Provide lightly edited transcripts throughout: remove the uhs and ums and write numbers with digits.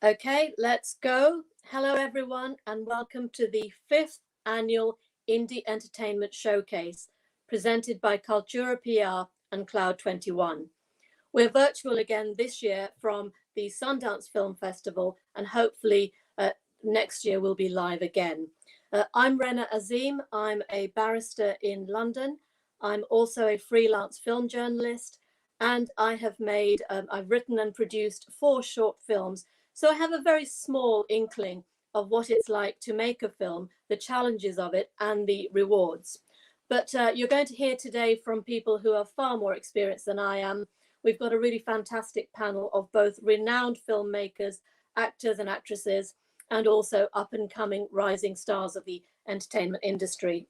Okay, let's go. Hello, everyone, and welcome to the 5th annual Indie Entertainment Showcase presented by Kultura PR and Cloud 21. We're virtual again this year from the Sundance Film Festival, and hopefully next year we'll be live again. I'm Rena Azim. I'm a barrister in London. I'm also a freelance film journalist, and I've written and produced 4 short films. So I have a very small inkling of what it's like to make a film, the challenges of it and the rewards. But you're going to hear today from people who are far more experienced than I am. We've got a really fantastic panel of both renowned filmmakers, actors and actresses, and also up and coming rising stars of the entertainment industry.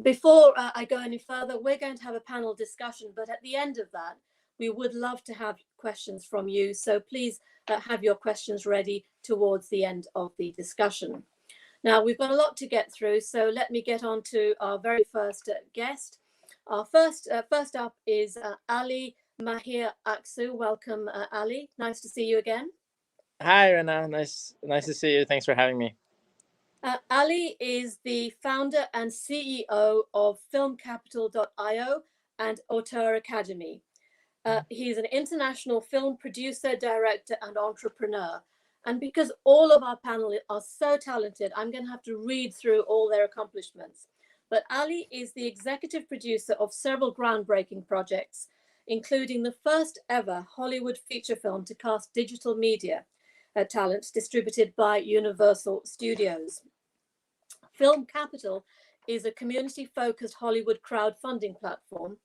Before I go any further, we're going to have a panel discussion, but at the end of that, we would love to have questions from you. So please have your questions ready towards the end of the discussion. Now, we've got a lot to get through, so let me get on to our very first guest. Our first up is Ali Mahir Aksu. Welcome, Ali. Nice to see you again. Hi, Rena. Nice to see you. Thanks for having me. Ali is the founder and CEO of filmcapital.io and Auteur Academy. He's an international film producer, director, and entrepreneur. And because all of our panel are so talented, I'm going to have to read through all their accomplishments. But Ali is the executive producer of several groundbreaking projects, including the first ever Hollywood feature film to cast digital media talent distributed by Universal Studios. Film Capital is a community-focused Hollywood crowdfunding platform,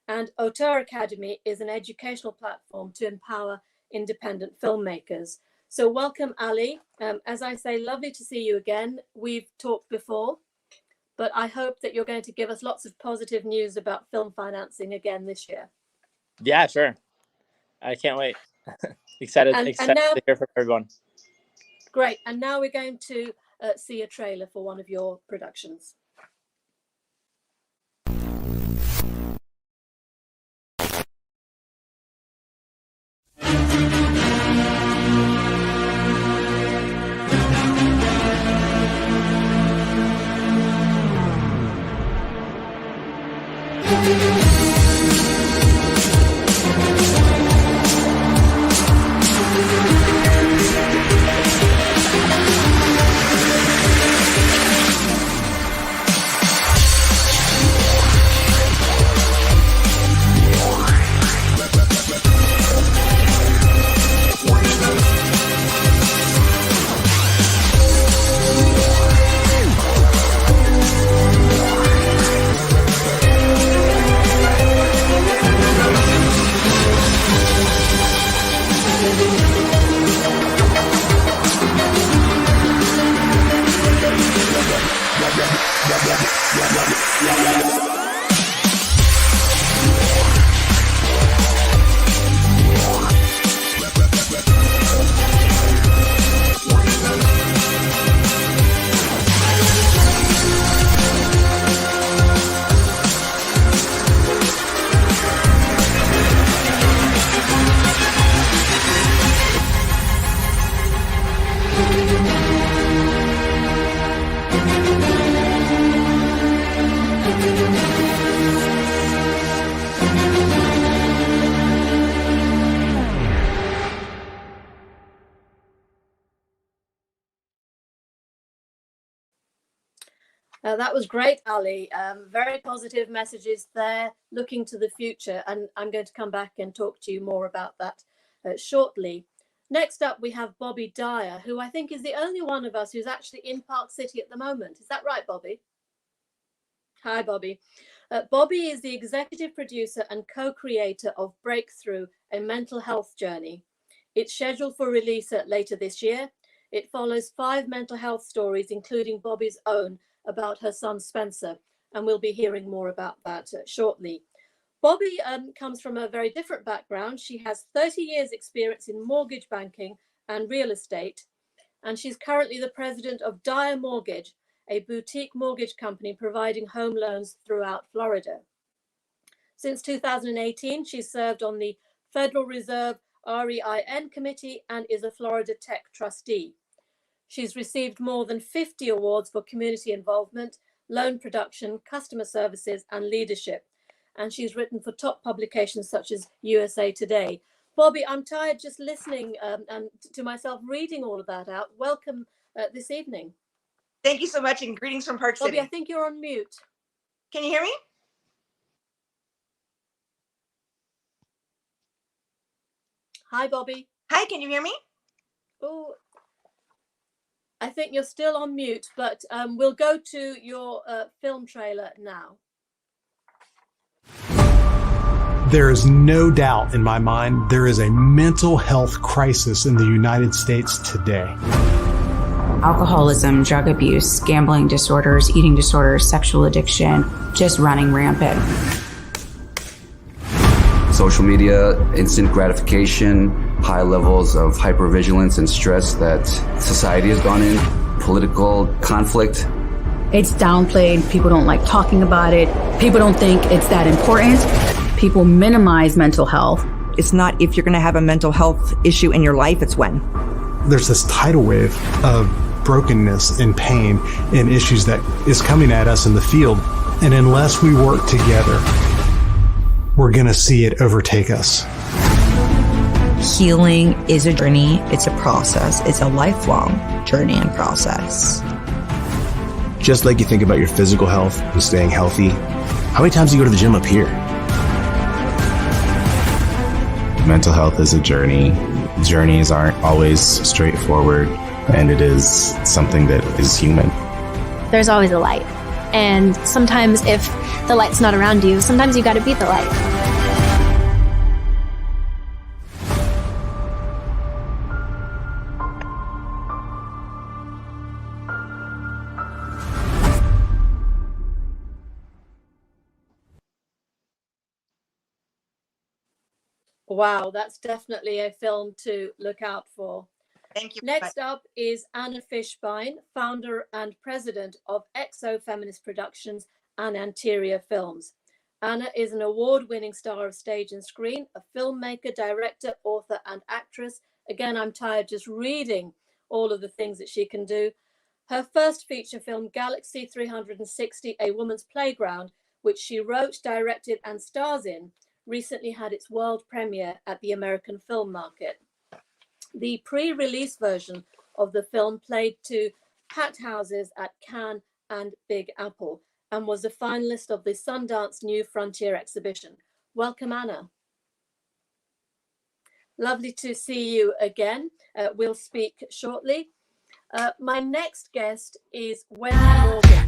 and Auteur Academy is an educational platform to empower independent filmmakers. So welcome, Ali. As I say, lovely to see you again. We've talked before, but I hope that you're going to give us lots of positive news about film financing again this year. Yeah, sure. I can't wait. excited to hear from everyone. Great. And now we're going to see a trailer for one of your productions. That was great, Ali. Very positive messages there, looking to the future. And I'm going to come back and talk to you more about that shortly. Next up, we have Bobby Dyer, who I think is the only one of us who's actually in Park City at the moment. Is that right, Bobby? Hi, Bobby. Bobby is the executive producer and co-creator of Breakthrough, a mental health journey. It's scheduled for release later this year. It follows 5 mental health stories, including Bobby's own, about her son Spencer, and we'll be hearing more about that shortly. Bobby comes from a very different background. She has 30 years experience in mortgage banking and real estate, and she's currently the president of Dyer Mortgage, a boutique mortgage company providing home loans throughout Florida. Since 2018, she served on the Federal Reserve REIN committee and is a Florida Tech trustee. She's received more than 50 awards for community involvement, loan production, customer services, and leadership. And she's written for top publications such as USA Today. Bobby, I'm tired just listening and to myself reading all of that out. Welcome this evening. Thank you so much, and greetings from Park City. Bobby, I think you're on mute. Can you hear me? Hi, Bobby. Hi, can you hear me? Oh, I think you're still on mute, but we'll go to your film trailer now. There is no doubt in my mind there is a mental health crisis in the United States today. Alcoholism, drug abuse, gambling disorders, eating disorders, sexual addiction, just running rampant. Social media, instant gratification, high levels of hypervigilance and stress that society has gone in, political conflict. It's downplayed. People don't like talking about it. People don't think it's that important. People minimize mental health. It's not if you're going to have a mental health issue in your life, it's when. There's this tidal wave of brokenness and pain and issues that is coming at us in the field. And unless we work together, we're going to see it overtake us. Healing is a journey. It's a process. It's a lifelong journey and process. Just like you think about your physical health and staying healthy, how many times do you go to the gym up here? Mental health is a journey. Journeys aren't always straightforward, and it is something that is human. There's always a light. And sometimes if the light's not around you, sometimes you got to be the light. Wow, that's definitely a film to look out for. Thank you. Next up is Anna Fishbein, founder and president of Exo Feminist Productions and Anterior Films. Anna is an award-winning star of stage and screen, a filmmaker, director, author, and actress. Again, I'm tired just reading all of the things that she can do. Her first feature film, Galaxy 360, A Woman's Playground, which she wrote, directed, and stars in, recently had its world premiere at the American Film Market. The pre-release version of the film played to packed houses at Cannes and Big Apple and was a finalist of the Sundance New Frontier exhibition. Welcome, Anna. Lovely to see you again. We'll speak shortly. My next guest is Wendy Morgan.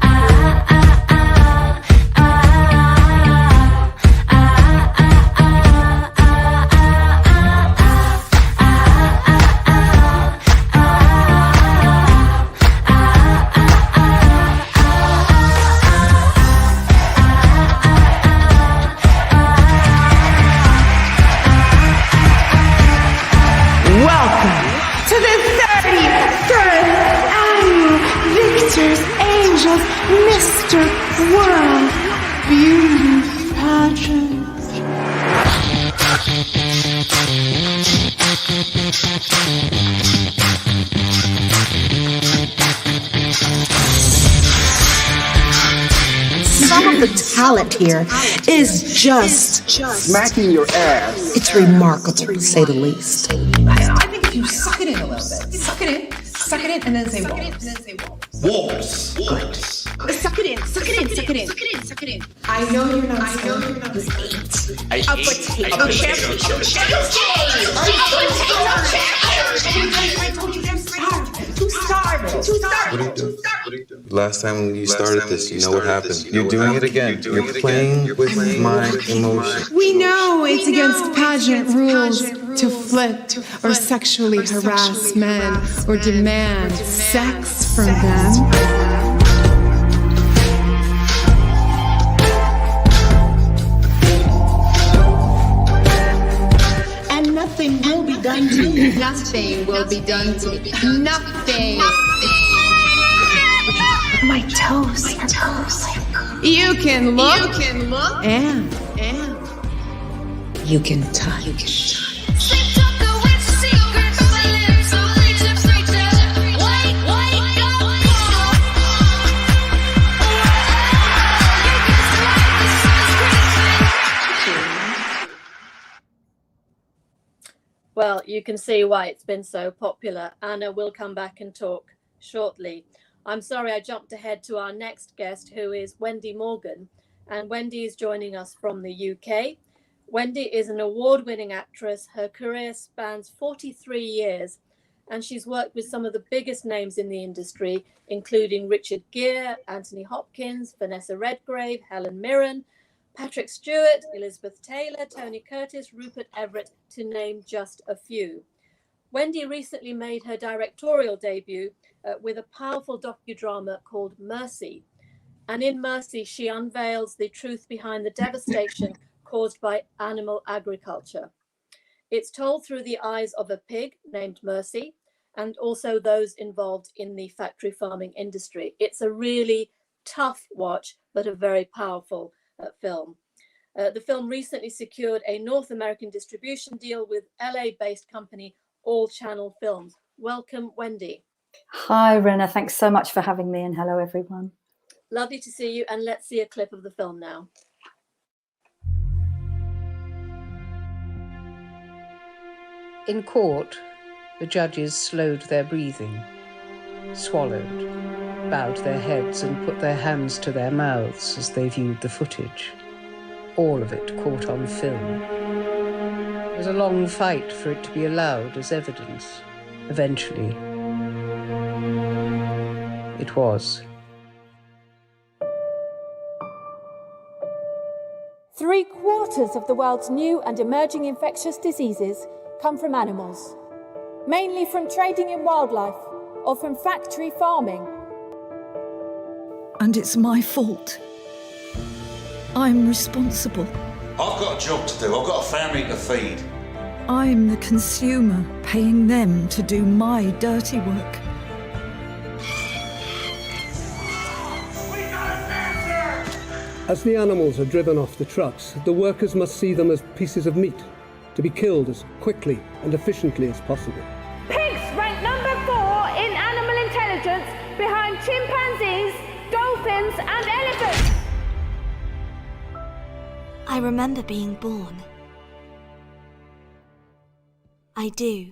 Mr. World Beauty Pageant. Some of the talent here is just smacking your ass. It's remarkable, to say the least. I think if you suck it in a little bit, suck it in, and then say Wolves. Suck it in. I know you're not A potato chip. Too starving. Last time you started this, you know what happened. You're doing it again. You're playing with my emotions. We know it's against pageant rules to flirt or sexually harass men or demand sex from them. Nothing will be done to you. Nothing will be done to you. Nothing. My toes are cold. You can look. And you can touch. Well, you can see why it's been so popular. Anna will come back and talk shortly. I'm sorry I jumped ahead to our next guest, who is Wendy Morgan. And Wendy is joining us from the UK. Wendy is an award-winning actress. Her career spans 43 years, and she's worked with some of the biggest names in the industry, including Richard Gere, Anthony Hopkins, Vanessa Redgrave, Helen Mirren, Patrick Stewart, Elizabeth Taylor, Tony Curtis, Rupert Everett, to name just a few. Wendy recently made her directorial debut with a powerful docudrama called Mercy. And in Mercy, she unveils the truth behind the devastation caused by animal agriculture. It's told through the eyes of a pig named Mercy, and also those involved in the factory farming industry. It's a really tough watch, but a very powerful film. The film recently secured a North American distribution deal with LA-based company All Channel Films. Welcome, Wendy. Hi, Rena. Thanks so much for having me, and hello, everyone. Lovely to see you, and let's see a clip of the film now. In court, the judges slowed their breathing, swallowed, bowed their heads and put their hands to their mouths as they viewed the footage. All of it caught on film. It was a long fight for it to be allowed as evidence. Eventually, it was. 3/4 of the world's new and emerging infectious diseases come from animals, mainly from trading in wildlife or from factory farming. And it's my fault. I'm responsible. I've got a job to do. I've got a family to feed. I'm the consumer, paying them to do my dirty work. As the animals are driven off the trucks, the workers must see them as pieces of meat, to be killed as quickly and efficiently as possible. Pigs rank number 4 in animal intelligence behind chimpanzees, dolphins and elephants. I remember being born. I do.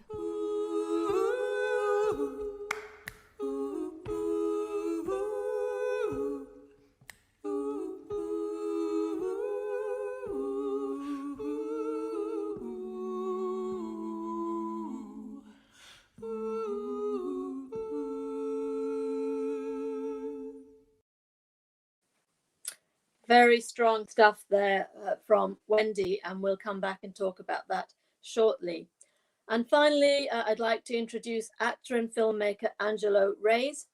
Very strong stuff there from Wendy, and we'll come back and talk about that shortly. And finally, I'd like to introduce actor and filmmaker Angelo Reyes.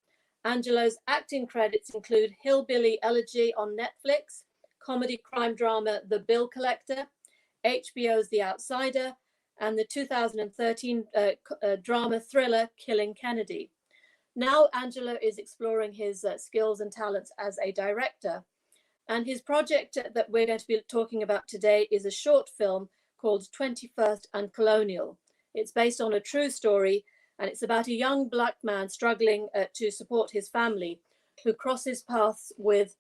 Angelo's acting credits include Hillbilly Elegy on Netflix, comedy crime drama The Bill Collector, HBO's The Outsider, and the 2013 drama thriller Killing Kennedy. Now Angelo is exploring his skills and talents as a director. And his project that we're going to be talking about today is a short film called 21st and Colonial. It's based on a true story, and it's about a young Black man struggling to support his family, who crosses paths with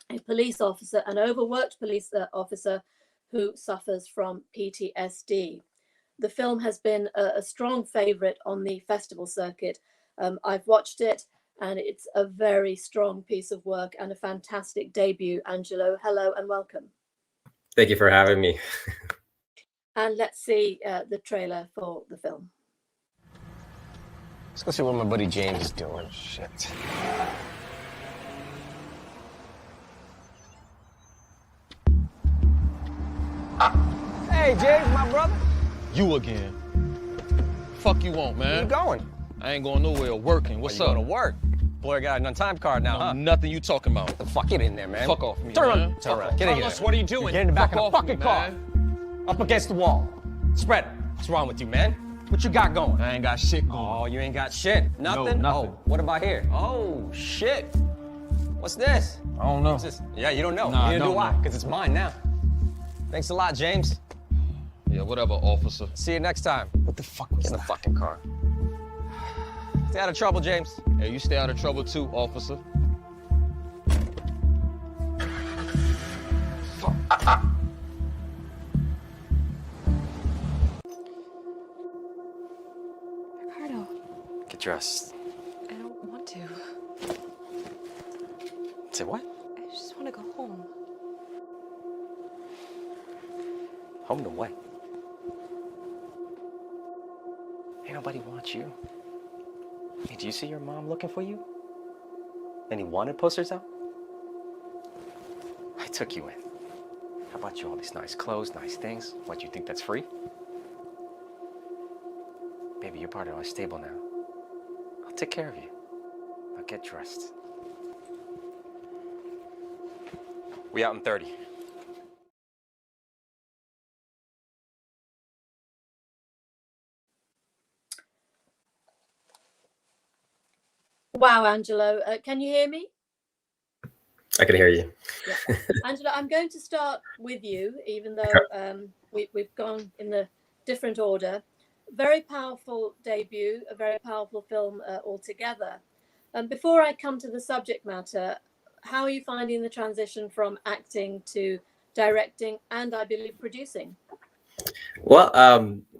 a police officer, an overworked police officer who suffers from PTSD. The film has been a strong favorite on the festival circuit. I've watched it, and it's a very strong piece of work and a fantastic debut. Angelo, hello and welcome. Thank you for having me. And let's see the trailer for the film. Let's go see what my buddy James is doing. Shit. Hey, James, my brother. You again. Fuck you want, man. Where you going? I ain't going nowhere. Working. What's up? Going to work. Boy, got an on-time card now, huh? Nothing you talking about. Get the fuck in there, man. Fuck off me, Turn man. around. Turn around. Get in here. What are you doing? Get in the back Fuck of the off fucking me, car. man. Up against the wall. Spread it. What's wrong with you, man? What you got going? I ain't got shit going. Oh, you ain't got shit? Nothing? No, nothing. Oh, what about here? Oh, shit. What's this? I don't know. What's this? Yeah, you don't know. Nah, Neither do I, know. because it's mine now. Thanks a lot, James. Yeah, whatever, officer. See you next time. What the fuck was in the fucking car? Stay out of trouble, James. Hey, you stay out of trouble too, officer. Get dressed. I don't want to. Say what? I just want to go home. Home to what? Ain't nobody wants you. Hey, do you see your mom looking for you? Any wanted posters out? I took you in. How about you all these nice clothes, nice things? What, you think that's free? Baby, you're part of our stable now. I'll take care of you. Now get dressed. We out in 30. Wow, Angelo, can you hear me? I can hear you. Yeah. Angelo, I'm going to start with you, even though we've gone in the different order. Very powerful debut, a very powerful film altogether. Before I come to the subject matter, how are you finding the transition from acting to directing and, I believe, producing? Well,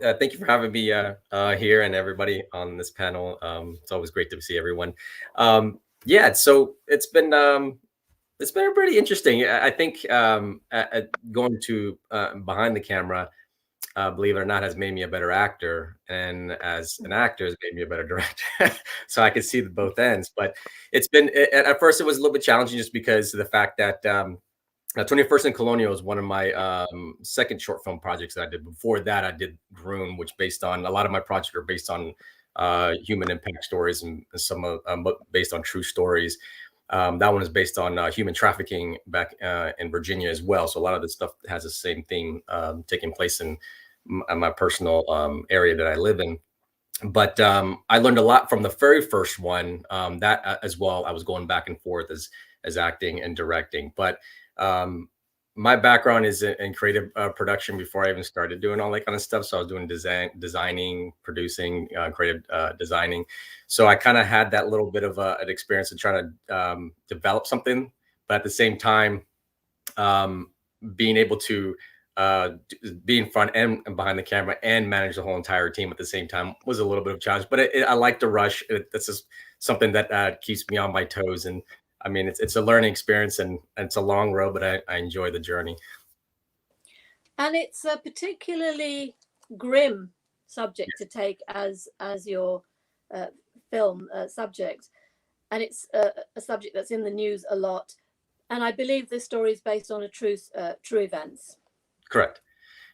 thank you for having me here and everybody on this panel. It's always great to see everyone. Yeah, so it's been pretty interesting. I think going to behind the camera, believe it or not, has made me a better actor, and as an actor, has made me a better director. So I could see both ends. But it's been at first it was a little bit challenging just because of the fact that 21st and Colonial is one of my second short film projects that I did. Before that, I did Groom, which based on a lot of my projects are based on human impact stories and some based on true stories. That one is based on human trafficking back in Virginia as well. So a lot of this stuff has the same theme taking place in my personal area that I live in. But I learned a lot from the very first one. That as well, I was going back and forth as acting and directing. But my background is in creative production before I even started doing all that kind of stuff. So I was doing designing, producing, creative designing. So I kind of had that little bit of an experience in trying to develop something, but at the same time, being able to be in front and behind the camera and manage the whole entire team at the same time was a little bit of a challenge. But I like to rush. That's just something that keeps me on my toes. And I mean, it's a learning experience and it's a long road, but I enjoy the journey. And it's a particularly grim subject to take as your film subject. And it's a subject that's in the news a lot. And I believe this story is based on a true events. Correct.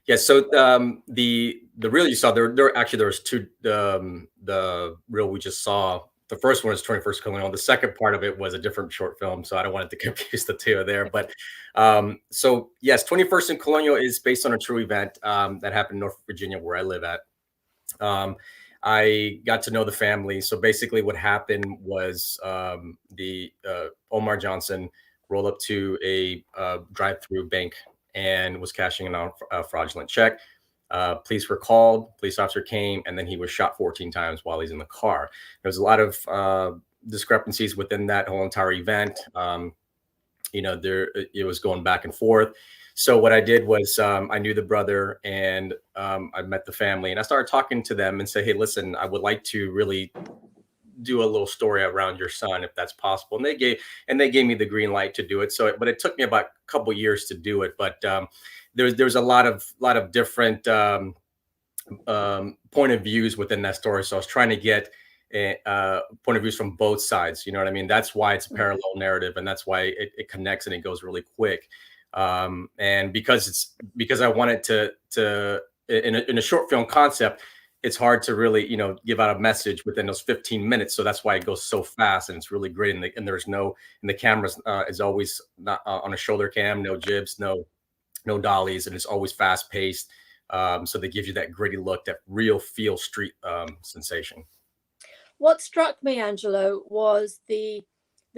Yeah. So the reel you saw there was two. The reel we just saw. The first one is 21st Colonial. The second part of it was a different short film, so I don't want it to confuse the two there. But so yes, 21st and Colonial is based on a true event that happened in Norfolk, Virginia, where I live at. I got to know the family. So basically, what happened was the Omar Johnson rolled up to a drive-through bank and was cashing in on a fraudulent check. Police were called, police officer came, and then he was shot 14 times while he's in the car. There was a lot of discrepancies within that whole entire event. It was going back and forth. So what I did was I knew the brother and I met the family and I started talking to them and say, hey, listen, I would like to really do a little story around your son, if that's possible. And they gave me the green light to do it. So, but it took me about a couple years to do it. But there's a lot of different point of views within that story. So I was trying to get point of views from both sides. You know what I mean? That's why it's a parallel narrative, and that's why it connects and it goes really quick. And because I wanted to in a short film concept, it's hard to really, give out a message within those 15 minutes. So that's why it goes so fast and it's really great. And the camera is always not on a shoulder cam, no jibs, no dollies, and it's always fast paced. So they give you that gritty look, that real feel street sensation. What struck me, Angelo, was the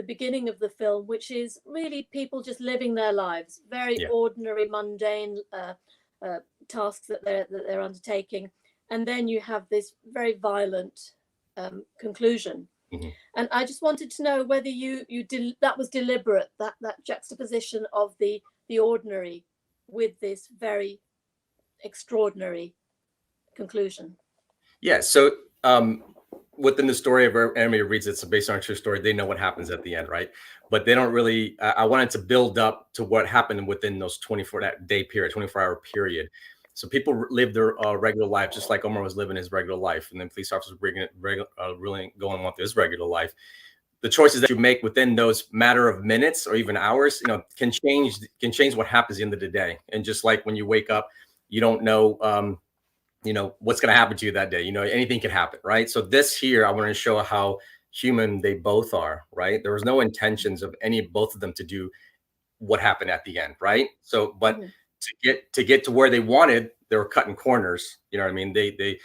beginning of the film, which is really people just living their lives, very ordinary, mundane tasks that they're undertaking. And then you have this very violent conclusion. Mm-hmm. And I just wanted to know whether that was deliberate, that juxtaposition of the ordinary with this very extraordinary conclusion. Yeah. So within the story of anybody reads it's based on a true story, they know what happens at the end, right? But they don't really. I wanted to build up to what happened within those 24-day period, 24-hour period. So people live their regular life just like Omar was living his regular life, and then police officers really going on through his regular life. The choices that you make within those matter of minutes or even hours, can change what happens at the end of the day. And just like when you wake up, you don't know, what's going to happen to you that day. Anything can happen, right? So this here, I want to show how human they both are, right? There was no intentions of both of them to do what happened at the end, right? So, but to get to where they wanted, they were cutting corners. You know what I mean? The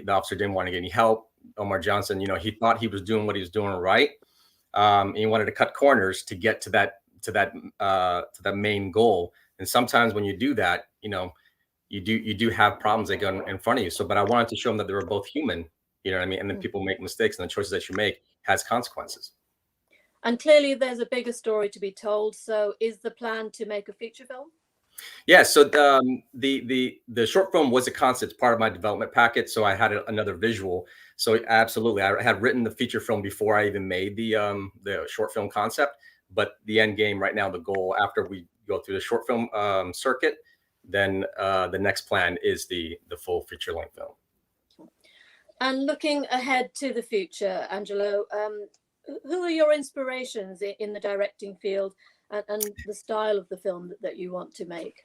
officer didn't want to get any help. Omar Johnson, he thought he was doing what he was doing right. And he wanted to cut corners to get to that main goal. And sometimes when you do that, you do have problems that go in front of you. So, but I wanted to show them that they were both human. You know what I mean? And then people make mistakes, and the choices that you make has consequences. And clearly, there's a bigger story to be told. So, is the plan to make a feature film? Yeah. So the short film was a concept part of my development packet. So I had another visual. So absolutely, I had written the feature film before I even made the short film concept. But the end game right now, the goal after we go through the short film circuit, then the next plan is the full feature length film. And looking ahead to the future, Angelo, who are your inspirations in the directing field and the style of the film that you want to make?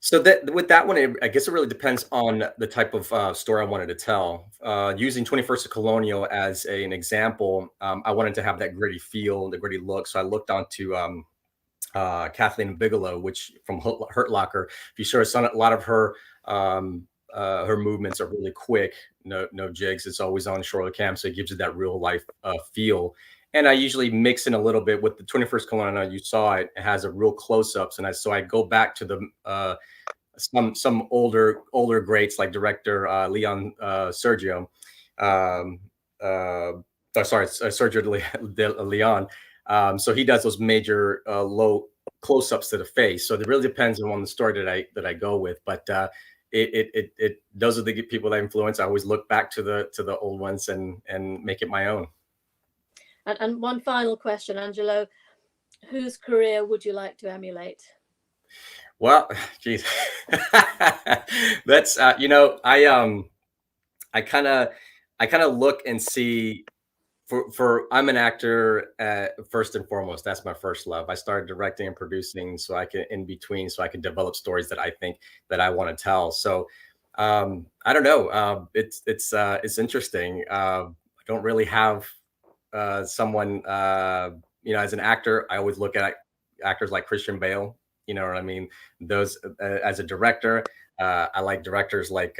So with that one, I guess it really depends on the type of story I wanted to tell. Using 21st Colonial as an example, I wanted to have that gritty feel, the gritty look. So I looked onto Kathleen Bigelow, which from Hurt Locker. If you saw a lot of her movements are really quick, no jigs. It's always on shoulder cam, so it gives you that real life feel. And I usually mix in a little bit with the 21st Colonial. You saw it has a real close-ups, and so I go back to the some older greats like director Leon Sergio. Sergio de Leon. So he does those major low close-ups to the face. So it really depends on the story that I go with. But those are the people that influence. I always look back to the old ones and make it my own. And one final question, Angelo, whose career would you like to emulate? Well, geez, that's I kind of look and see. For I'm an actor first and foremost. That's my first love. I started directing and producing so I can develop stories that I think that I want to tell. So I don't know. It's interesting. I don't really have someone. As an actor, I always look at actors like Christian Bale. You know what I mean? Those as a director, I like directors like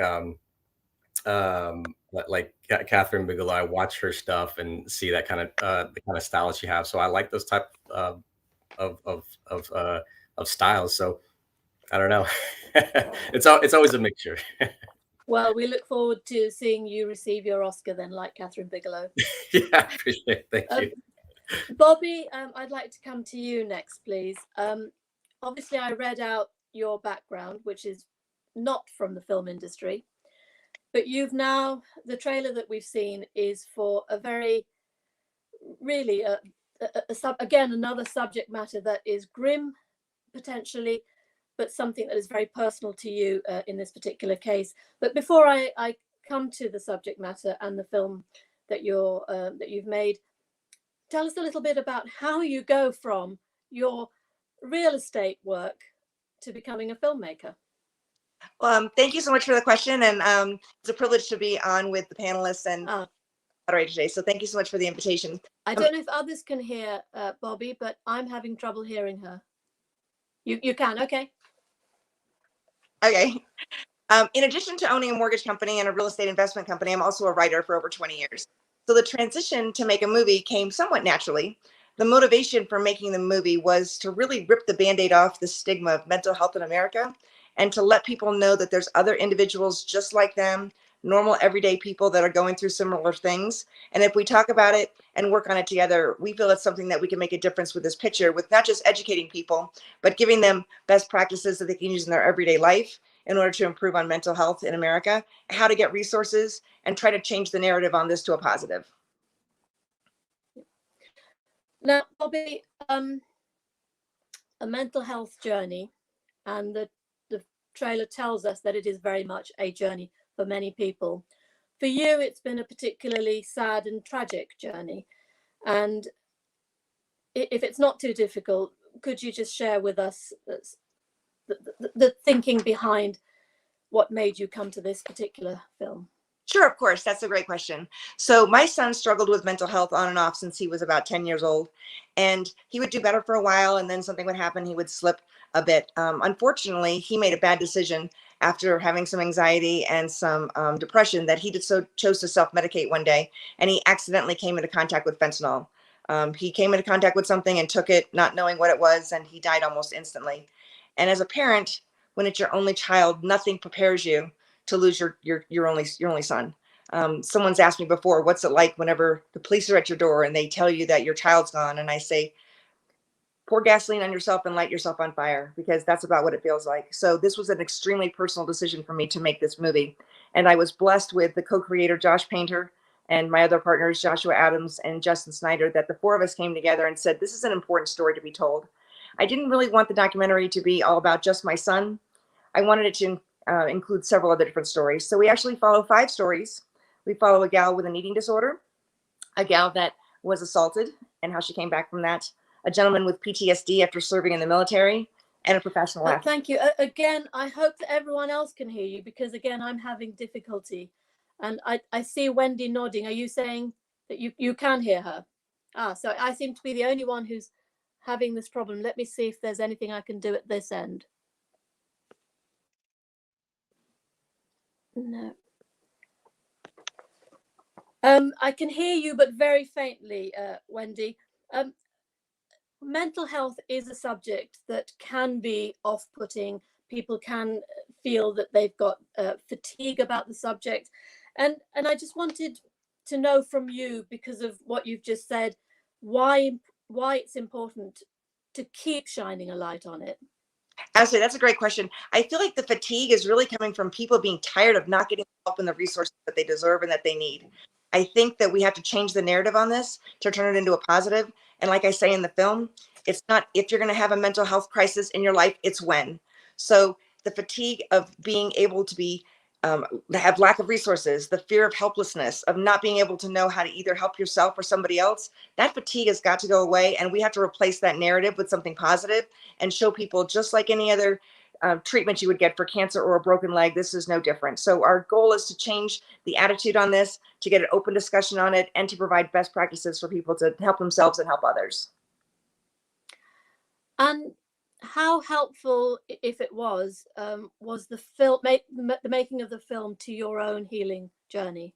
Catherine Bigelow. I watch her stuff and see that kind of the kind of style she has. So I like those type of styles. So I don't know. It's always a mixture. Well, we look forward to seeing you receive your Oscar then, like Catherine Bigelow. Yeah, I appreciate it. Thank you. Bobby, I'd like to come to you next, please. Obviously, I read out your background, which is not from the film industry, but the trailer that we've seen is for a very, really, again, another subject matter that is grim, potentially, but something that is very personal to you in this particular case. But before I come to the subject matter and the film that you've made, tell us a little bit about how you go from your real estate work to becoming a filmmaker. Well, thank you so much for the question, and it's a privilege to be on with the panelists and moderator today. So thank you so much for the invitation. I don't know if others can hear Bobby, but I'm having trouble hearing her. You can, okay. Okay. In addition to owning a mortgage company and a real estate investment company, I'm also a writer for over 20 years. So the transition to make a movie came somewhat naturally. The motivation for making the movie was to really rip the Band-Aid off the stigma of mental health in America and to let people know that there's other individuals just like them, normal everyday people that are going through similar things. And if we talk about it and work on it together, we feel it's something that we can make a difference with this picture, with not just educating people, but giving them best practices that they can use in their everyday life in order to improve on mental health in America, how to get resources, and try to change the narrative on this to a positive. Now, Bobby, a mental health journey, and the trailer tells us that it is very much a journey for many people. For you, it's been a particularly sad and tragic journey. And if it's not too difficult, could you just share with us the thinking behind what made you come to this particular film? Sure, of course. That's a great question. So my son struggled with mental health on and off since he was about 10 years old. And he would do better for a while, and then something would happen. He would slip a bit. Unfortunately, he made a bad decision after having some anxiety and some depression that he chose to self-medicate one day, and he accidentally came into contact with fentanyl. He came into contact with something and took it, not knowing what it was, and he died almost instantly. And as a parent, when it's your only child, nothing prepares you to lose your only son. Someone's asked me before, what's it like whenever the police are at your door and they tell you that your child's gone? And I say, pour gasoline on yourself and light yourself on fire, because that's about what it feels like. So this was an extremely personal decision for me to make this movie. And I was blessed with the co-creator, Josh Painter, and my other partners, Joshua Adams and Justin Snyder, that the four of us came together and said, this is an important story to be told. I didn't really want the documentary to be all about just my son. I wanted it to include several other different stories. So we actually follow 5 stories. We follow a gal with an eating disorder, a gal that was assaulted and how she came back from that, a gentleman with PTSD after serving in the military, and a professional athlete. Thank you. Again, I hope that everyone else can hear you, because again, I'm having difficulty. And I see Wendy nodding. Are you saying that you can hear her? So I seem to be the only one who's having this problem. Let me see if there's anything I can do at this end. No. I can hear you, but very faintly, Wendy. Mental health is a subject that can be off-putting. People can feel that they've got fatigue about the subject. And I just wanted to know from you, because of what you've just said, why it's important to keep shining a light on it. Absolutely, that's a great question. I feel like the fatigue is really coming from people being tired of not getting help and the resources that they deserve and that they need. I think that we have to change the narrative on this to turn it into a positive. And like I say in the film, it's not if you're going to have a mental health crisis in your life, it's when. So the fatigue of being able to be have lack of resources, the fear of helplessness, of not being able to know how to either help yourself or somebody else, that fatigue has got to go away. And we have to replace that narrative with something positive and show people, just like any other treatment you would get for cancer or a broken leg, this is no different. So our goal is to change the attitude on this, to get an open discussion on it, and to provide best practices for people to help themselves and help others. And how helpful, if it was the film, the making of the film, to your own healing journey?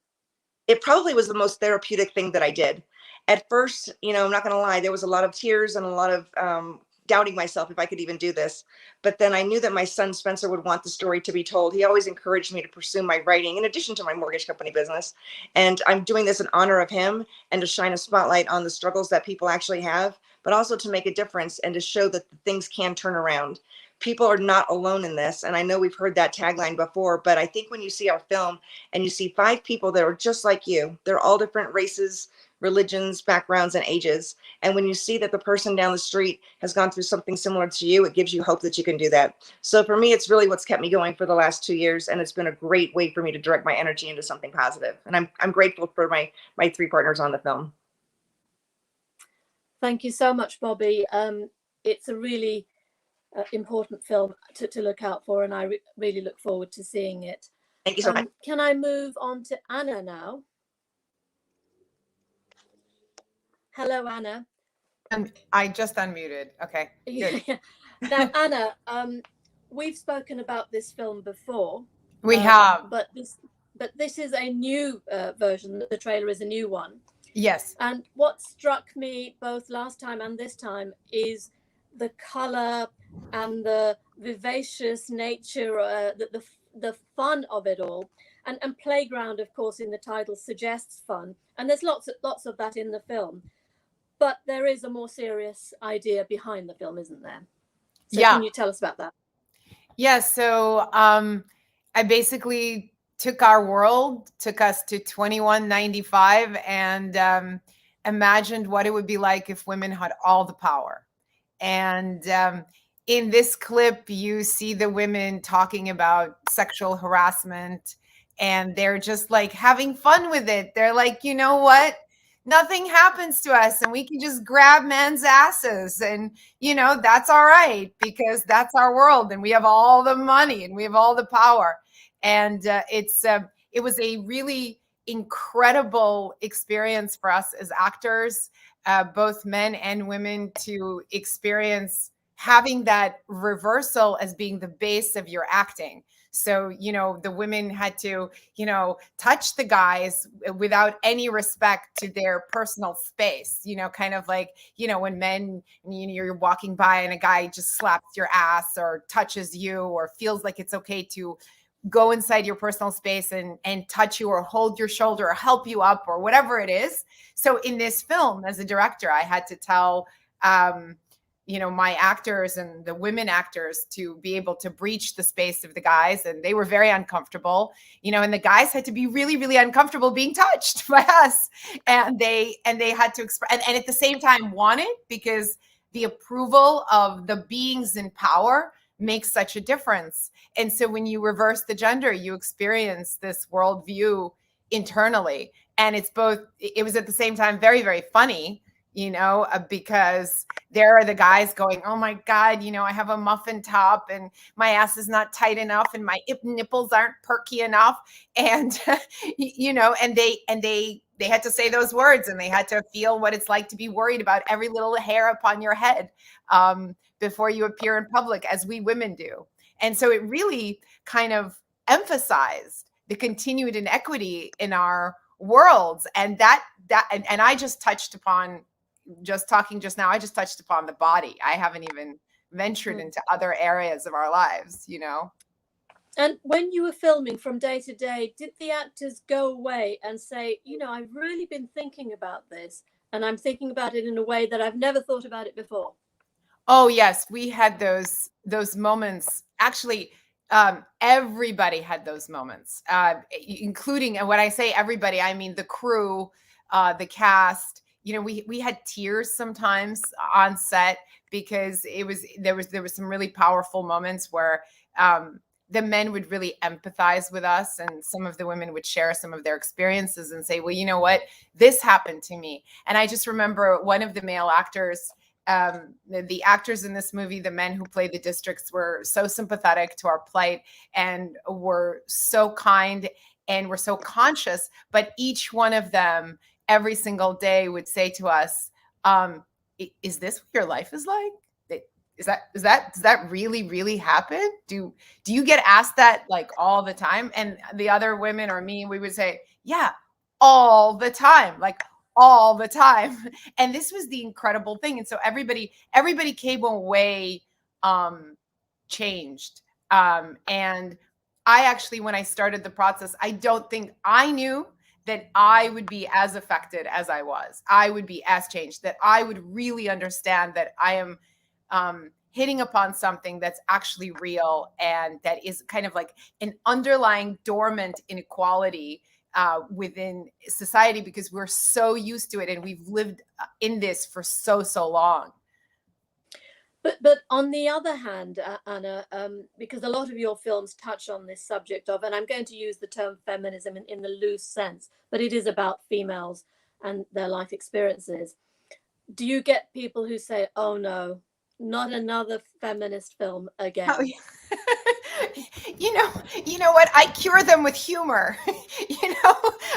It probably was the most therapeutic thing that I did. At first, I'm not going to lie, there was a lot of tears and a lot of doubting myself if I could even do this. But then I knew that my son Spencer would want the story to be told. He always encouraged me to pursue my writing in addition to my mortgage company business. And I'm doing this in honor of him and to shine a spotlight on the struggles that people actually have, but also to make a difference and to show that things can turn around. People are not alone in this. And I know we've heard that tagline before, but I think when you see our film and you see 5 people that are just like you, they're all different races, religions, backgrounds, and ages. And when you see that the person down the street has gone through something similar to you, it gives you hope that you can do that. So for me, it's really what's kept me going for the last 2 years. And it's been a great way for me to direct my energy into something positive. And I'm grateful for my 3 partners on the film. Thank you so much, Bobby. It's a really important film to look out for, and I really look forward to seeing it. Thank you so much. Can I move on to Anna now? Hello, Anna. I just unmuted. Okay, good. Yeah. Now, Anna, we've spoken about this film before. We have. But this is a new version. The trailer is a new one. Yes. And what struck me both last time and this time is the color and the vivacious nature, the fun of it all. And playground, of course, in the title suggests fun. And there's lots of that in the film. But there is a more serious idea behind the film, isn't there? So yeah. Can you tell us about that? Yeah, so I basically took our world, took us to 2195, and imagined what it would be like if women had all the power. And in this clip, you see the women talking about sexual harassment, and they're just like having fun with it. They're like, you know what? Nothing happens to us, and we can just grab men's asses, and that's all right because that's our world, and we have all the money and we have all the power. And it was a really incredible experience for us as actors, both men and women, to experience having that reversal as being the base of your acting. So, the women had to, touch the guys without any respect to their personal space, kind of like, when men, you're walking by and a guy just slaps your ass or touches you or feels like it's okay to go inside your personal space and touch you or hold your shoulder or help you up or whatever it is. So in this film, as a director, I had to tell, my actors and the women actors to be able to breach the space of the guys. And they were very uncomfortable, and the guys had to be really, really uncomfortable being touched by us. And they had to express, and at the same time want it, because the approval of the beings in power makes such a difference. And so when you reverse the gender, you experience this worldview internally. And it was at the same time very, very funny, because there are the guys going, oh my God, I have a muffin top and my ass is not tight enough and my nipples aren't perky enough. And, and they had to say those words, and they had to feel what it's like to be worried about every little hair upon your head before you appear in public, as we women do. And so it really kind of emphasized the continued inequity in our worlds. And and I just touched upon, just talking just now, I just touched upon the body. I haven't even ventured into other areas of our lives, And when you were filming from day to day, did the actors go away and say, I've really been thinking about this, and I'm thinking about it in a way that I've never thought about it before? Oh yes, we had those moments. Actually, everybody had those moments, including, and when I say everybody, I mean the crew, the cast. We had tears sometimes on set, because there was some really powerful moments where the men would really empathize with us, and some of the women would share some of their experiences and say, well, you know what, this happened to me. And I just remember one of the male actors, the actors in this movie, the men who played the districts, were so sympathetic to our plight and were so kind and were so conscious. But each one of them every single day would say to us, is this what your life is like? Does that really, really happen? Do you get asked that like all the time? And the other women or me, we would say, yeah, all the time, like all the time. And this was the incredible thing. And so everybody came away changed. And I actually, when I started the process, I don't think I knew that I would be as affected as I was. I would be as changed, that I would really understand that I am hitting upon something that's actually real, and that is kind of like an underlying dormant inequality within society, because we're so used to it and we've lived in this for so long. But on the other hand, Anna, because a lot of your films touch on this subject of, and I'm going to use the term feminism in the loose sense, but it is about females and their life experiences. Do you get people who say, oh no, not another feminist film again? Oh, yeah. You know what? I cure them with humor.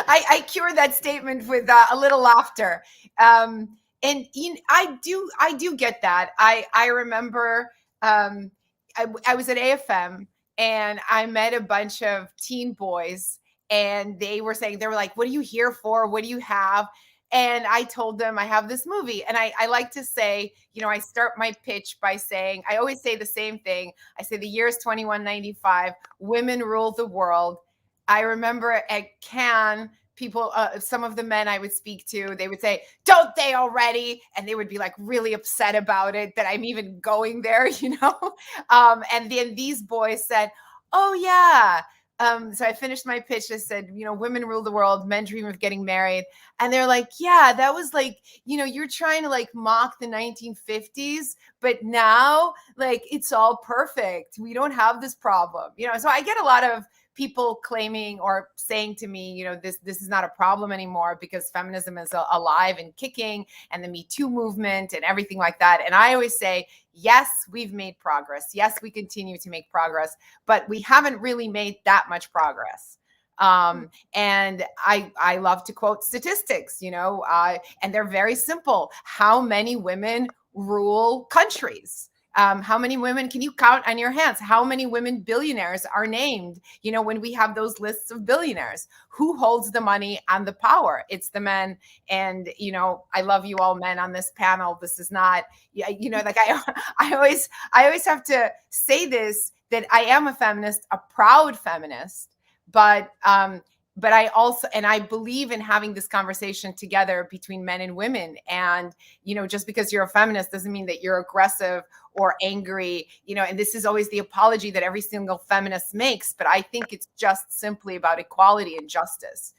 I cure that statement with a little laughter. And I do get that. I remember I was at AFM and I met a bunch of teen boys, and they were like, what are you here for? What do you have? And I told them I have this movie. And I like to say, I start my pitch by saying, I always say the same thing. I say the year is 2195, women rule the world. I remember at Cannes, people, some of the men I would speak to, they would say, don't they already? And they would be like really upset about it, that I'm even going there, And then these boys said, oh yeah, So I finished my pitch. I said, women rule the world, men dream of getting married. And they're like, yeah, that was like, you're trying to like mock the 1950s, but now like it's all perfect. We don't have this problem. So I get a lot of people claiming or saying to me, this is not a problem anymore because feminism is alive and kicking, and the Me Too movement and everything like that. And I always say, yes, we've made progress. Yes, we continue to make progress, but we haven't really made that much progress. And I love to quote statistics, and they're very simple. How many women rule countries? How many women can you count on your hands? How many women billionaires are named? When we have those lists of billionaires, who holds the money and the power? It's the men. And, I love you all men on this panel. This is not, like I always have to say this, that I am a feminist, a proud feminist, but I also, and I believe in having this conversation together between men and women. And, just because you're a feminist doesn't mean that you're aggressive or angry, and this is always the apology that every single feminist makes. But I think it's just simply about equality and justice,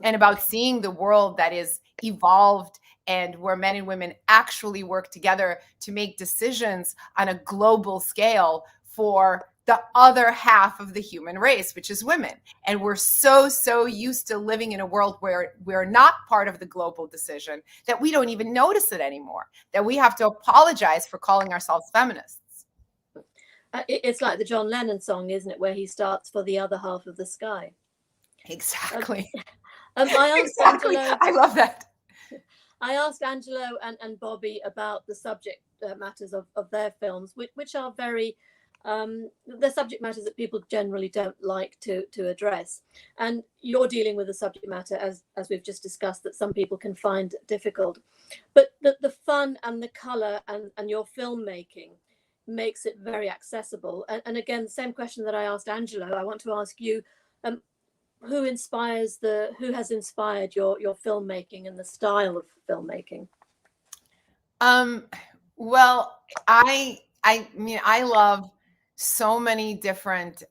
and about seeing the world that is evolved and where men and women actually work together to make decisions on a global scale for the other half of the human race, which is women. And we're so used to living in a world where we're not part of the global decision that we don't even notice it anymore, that we have to apologize for calling ourselves feminists. It's like the John Lennon song, isn't it, where he starts for the other half of the sky. Exactly. Exactly. Angelo, I love that. I asked Angelo and Bobby about the subject matters of their films, which are very the subject matters that people generally don't like to address. And you're dealing with a subject matter, as we've just discussed, that some people can find difficult. But the fun and the color and your filmmaking makes it very accessible. And again, the same question that I asked Angelo, I want to ask you, who has inspired your filmmaking and the style of filmmaking? Well, I mean, I love so many different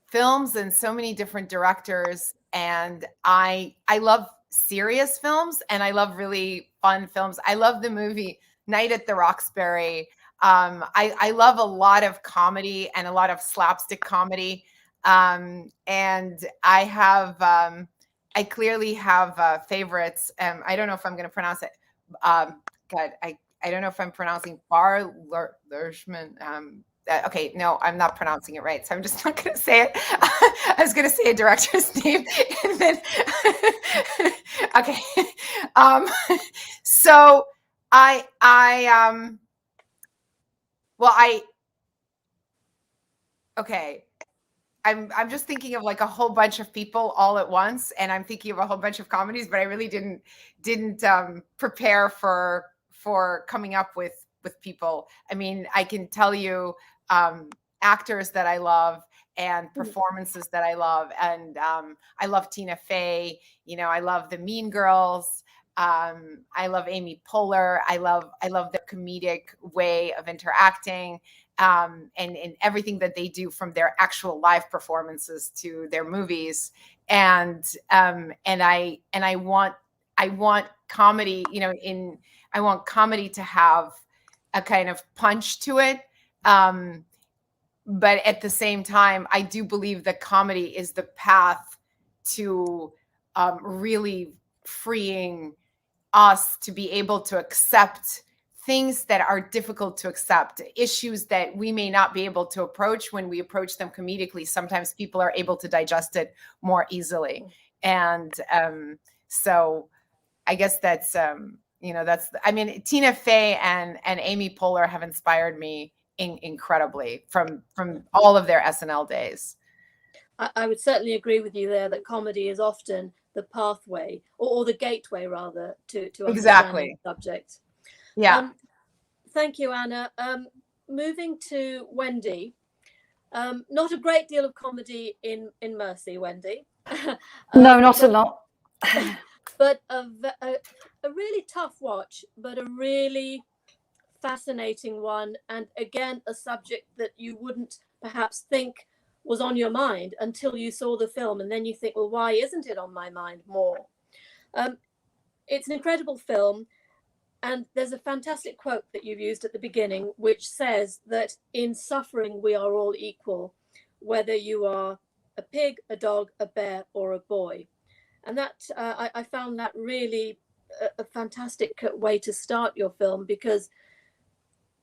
films and so many different directors, and I love serious films and I love really fun films. I love the movie Night at the Roxbury. I love a lot of comedy and a lot of slapstick comedy. And I have, I clearly have favorites. I don't know if I'm going to pronounce it. God, I don't know if I'm pronouncing Bar Lershman. Okay, no, I'm not pronouncing it right, so I'm just not going to say it. I was going to say a director's name, and then okay. So okay. I'm just thinking of like a whole bunch of people all at once, and I'm thinking of a whole bunch of comedies, but I really didn't prepare for coming up with people. I mean, I can tell you actors that I love and performances that I love, and I love Tina Fey. I love the Mean Girls. I love Amy Poehler. I love their comedic way of interacting. And everything that they do, from their actual live performances to their movies. And I want comedy, I want comedy to have a kind of punch to it. But at the same time, I do believe that comedy is the path to really freeing us to be able to accept things that are difficult to accept, issues that we may not be able to approach when we approach them comedically. Sometimes people are able to digest it more easily. And so I guess that's, I mean, Tina Fey and Amy Poehler have inspired me incredibly from all of their SNL days. I would certainly agree with you there that comedy is often the pathway or the gateway rather to understanding the subject. Yeah. Thank you, Anna. Moving to Wendy. Not a great deal of comedy in Mercy, Wendy. No, not a lot. But a really tough watch, but a really fascinating one. And again, a subject that you wouldn't perhaps think was on your mind until you saw the film, and then you think, well, why isn't it on my mind more? It's an incredible film, and there's a fantastic quote that you've used at the beginning, which says that in suffering we are all equal, whether you are a pig, a dog, a bear, or a boy. And that I found that really a fantastic way to start your film, because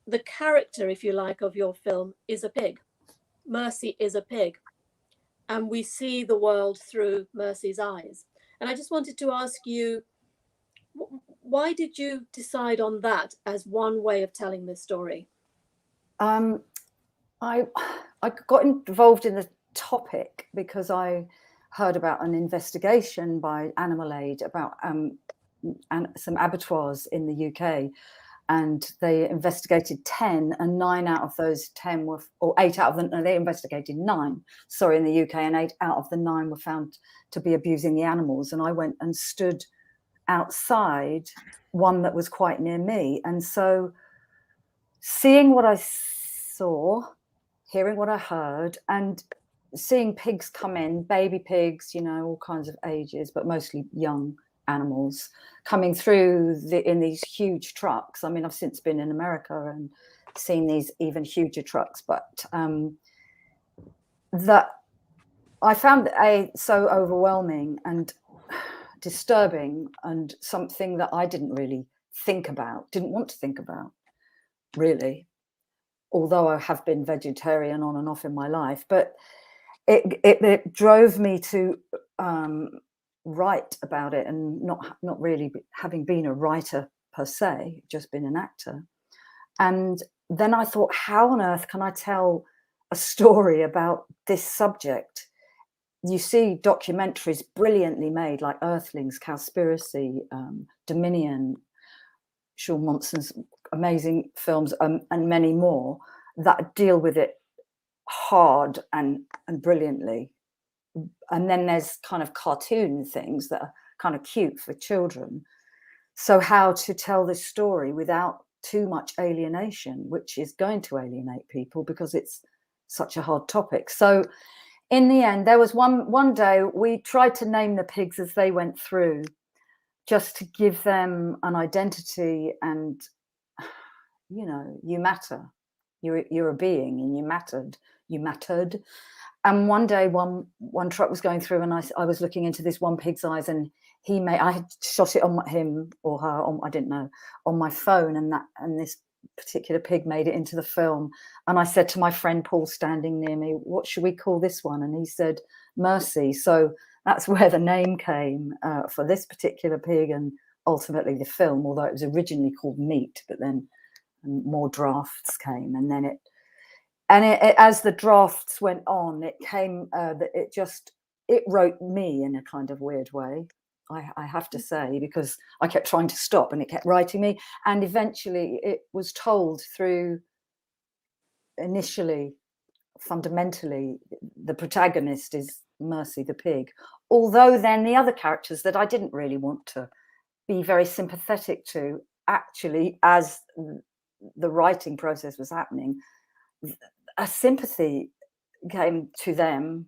the character, if you like, of your film is a pig. Mercy is a pig, and we see the world through Mercy's eyes. And I just wanted to ask you, why did you decide on that as one way of telling this story? I got involved in the topic because I heard about an investigation by Animal Aid about some abattoirs in the UK, and they investigated 10, and 9 out of those 10 were, or 8 out of them, no, they investigated 9, sorry, in the UK, and 8 out of the 9 were found to be abusing the animals. And I went and stood outside one that was quite near me. And so seeing what I saw, hearing what I heard, and seeing pigs come in, baby pigs, you know, all kinds of ages, but mostly young animals coming through in these huge trucks. I mean, I've since been in America and seen these even huger trucks, but that I found so overwhelming and disturbing, and something that I didn't really didn't want to think about, really, although I have been vegetarian on and off in my life. But it drove me to write about it, and not really having been a writer per se, just been an actor. And then I thought, how on earth can I tell a story about this subject? You see documentaries brilliantly made, like Earthlings, Cowspiracy, Dominion, Sean Monson's amazing films, and many more that deal with it hard and brilliantly. And then there's kind of cartoon things that are kind of cute for children. So how to tell this story without too much alienation, which is going to alienate people because it's such a hard topic. So in the end, there was one day we tried to name the pigs as they went through, just to give them an identity, and, you know, you matter. You're a being, and you mattered. And one day, one truck was going through, and I was looking into this one pig's eyes, and I had shot it on him or her, I didn't know, on my phone, and this particular pig made it into the film. And I said to my friend Paul, standing near me, what should we call this one? And he said Mercy. So that's where the name came for this particular pig, and ultimately the film, although it was originally called Meat, but then more drafts came, and then as the drafts went on, it came that it wrote me in a kind of weird way, I have to say, because I kept trying to stop and it kept writing me. And eventually it was told through, initially, fundamentally, the protagonist is Mercy the pig. Although then the other characters that I didn't really want to be very sympathetic to, actually, as the writing process was happening, a sympathy came to them,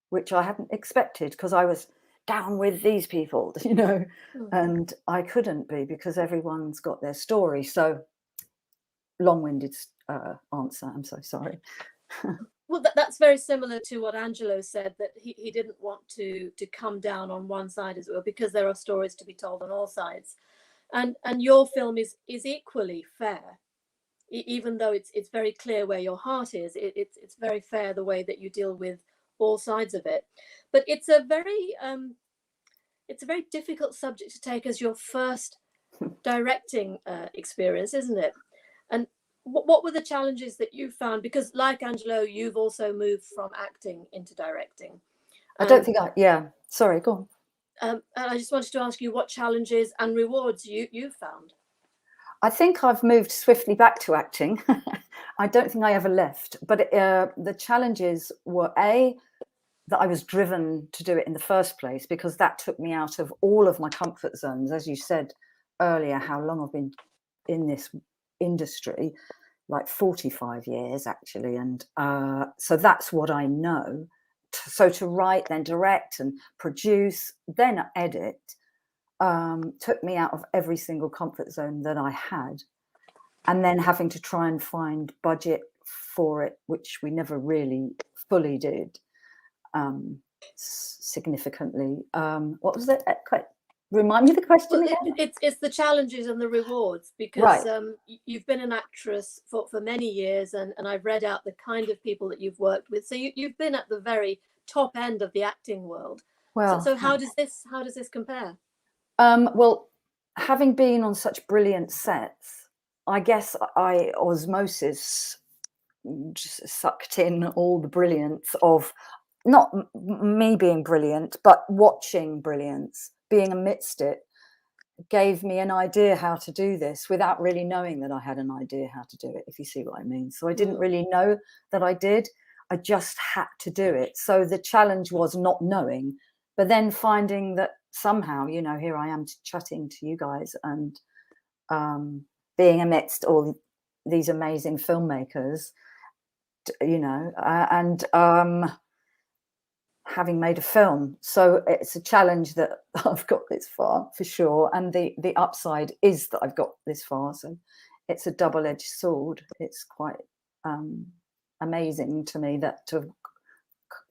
which I hadn't expected, because I was down with these people, you know, and I couldn't be, because everyone's got their story. So long-winded answer, I'm so sorry. Well, that's very similar to what Angelo said, that he didn't want to come down on one side, as well, because there are stories to be told on all sides. And your film is equally fair, even though it's very clear where your heart is. It's very fair the way that you deal with all sides of it. But it's a very difficult subject to take as your first directing experience, isn't it? And what were the challenges that you found? Because like Angelo, you've also moved from acting into directing. I don't think sorry, go on. And I just wanted to ask you what challenges and rewards you found. I think I've moved swiftly back to acting. I don't think I ever left, but the challenges were that I was driven to do it in the first place, because that took me out of all of my comfort zones. As you said earlier, how long I've been in this industry, like 45 years actually, and so that's what I know. So to write, then direct and produce, then edit, took me out of every single comfort zone that I had, and then having to try and find budget for it, which we never really fully did, significantly. What was it? Remind me the question again. It's the challenges and the rewards, because Right. You've been an actress for many years, and I've read out the kind of people that you've worked with. So you've been at the very top end of the acting world. Well, so how does this compare? Well, having been on such brilliant sets, I guess I osmosis just sucked in all the brilliance of not me being brilliant, but watching brilliance, being amidst it, gave me an idea how to do this without really knowing that I had an idea how to do it, if you see what I mean. So I didn't really know that I did. I just had to do it. So the challenge was not knowing, but then finding that somehow, you know, here I am chatting to you guys and being amidst all these amazing filmmakers, you know, and having made a film. So it's a challenge that I've got this far for sure, and the upside is that I've got this far. So it's a double-edged sword. It's quite amazing to me that to have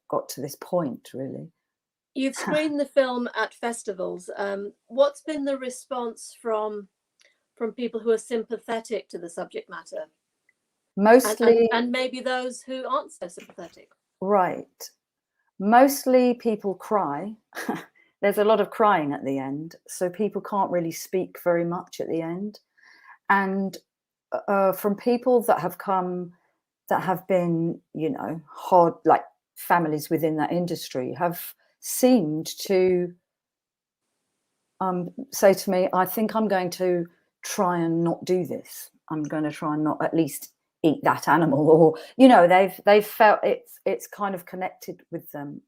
got to this point, really. You've screened the film at festivals. What's been the response from people who are sympathetic to the subject matter? Mostly, and maybe those who aren't so sympathetic. Right. Mostly people cry. There's a lot of crying at the end, so people can't really speak very much at the end. And from people that have come, that have been, you know, hard, like families within that industry, have seemed to say to me, I think I'm going to try and not do this. I'm going to try and not at least eat that animal, or, you know, they've felt it's kind of connected with them,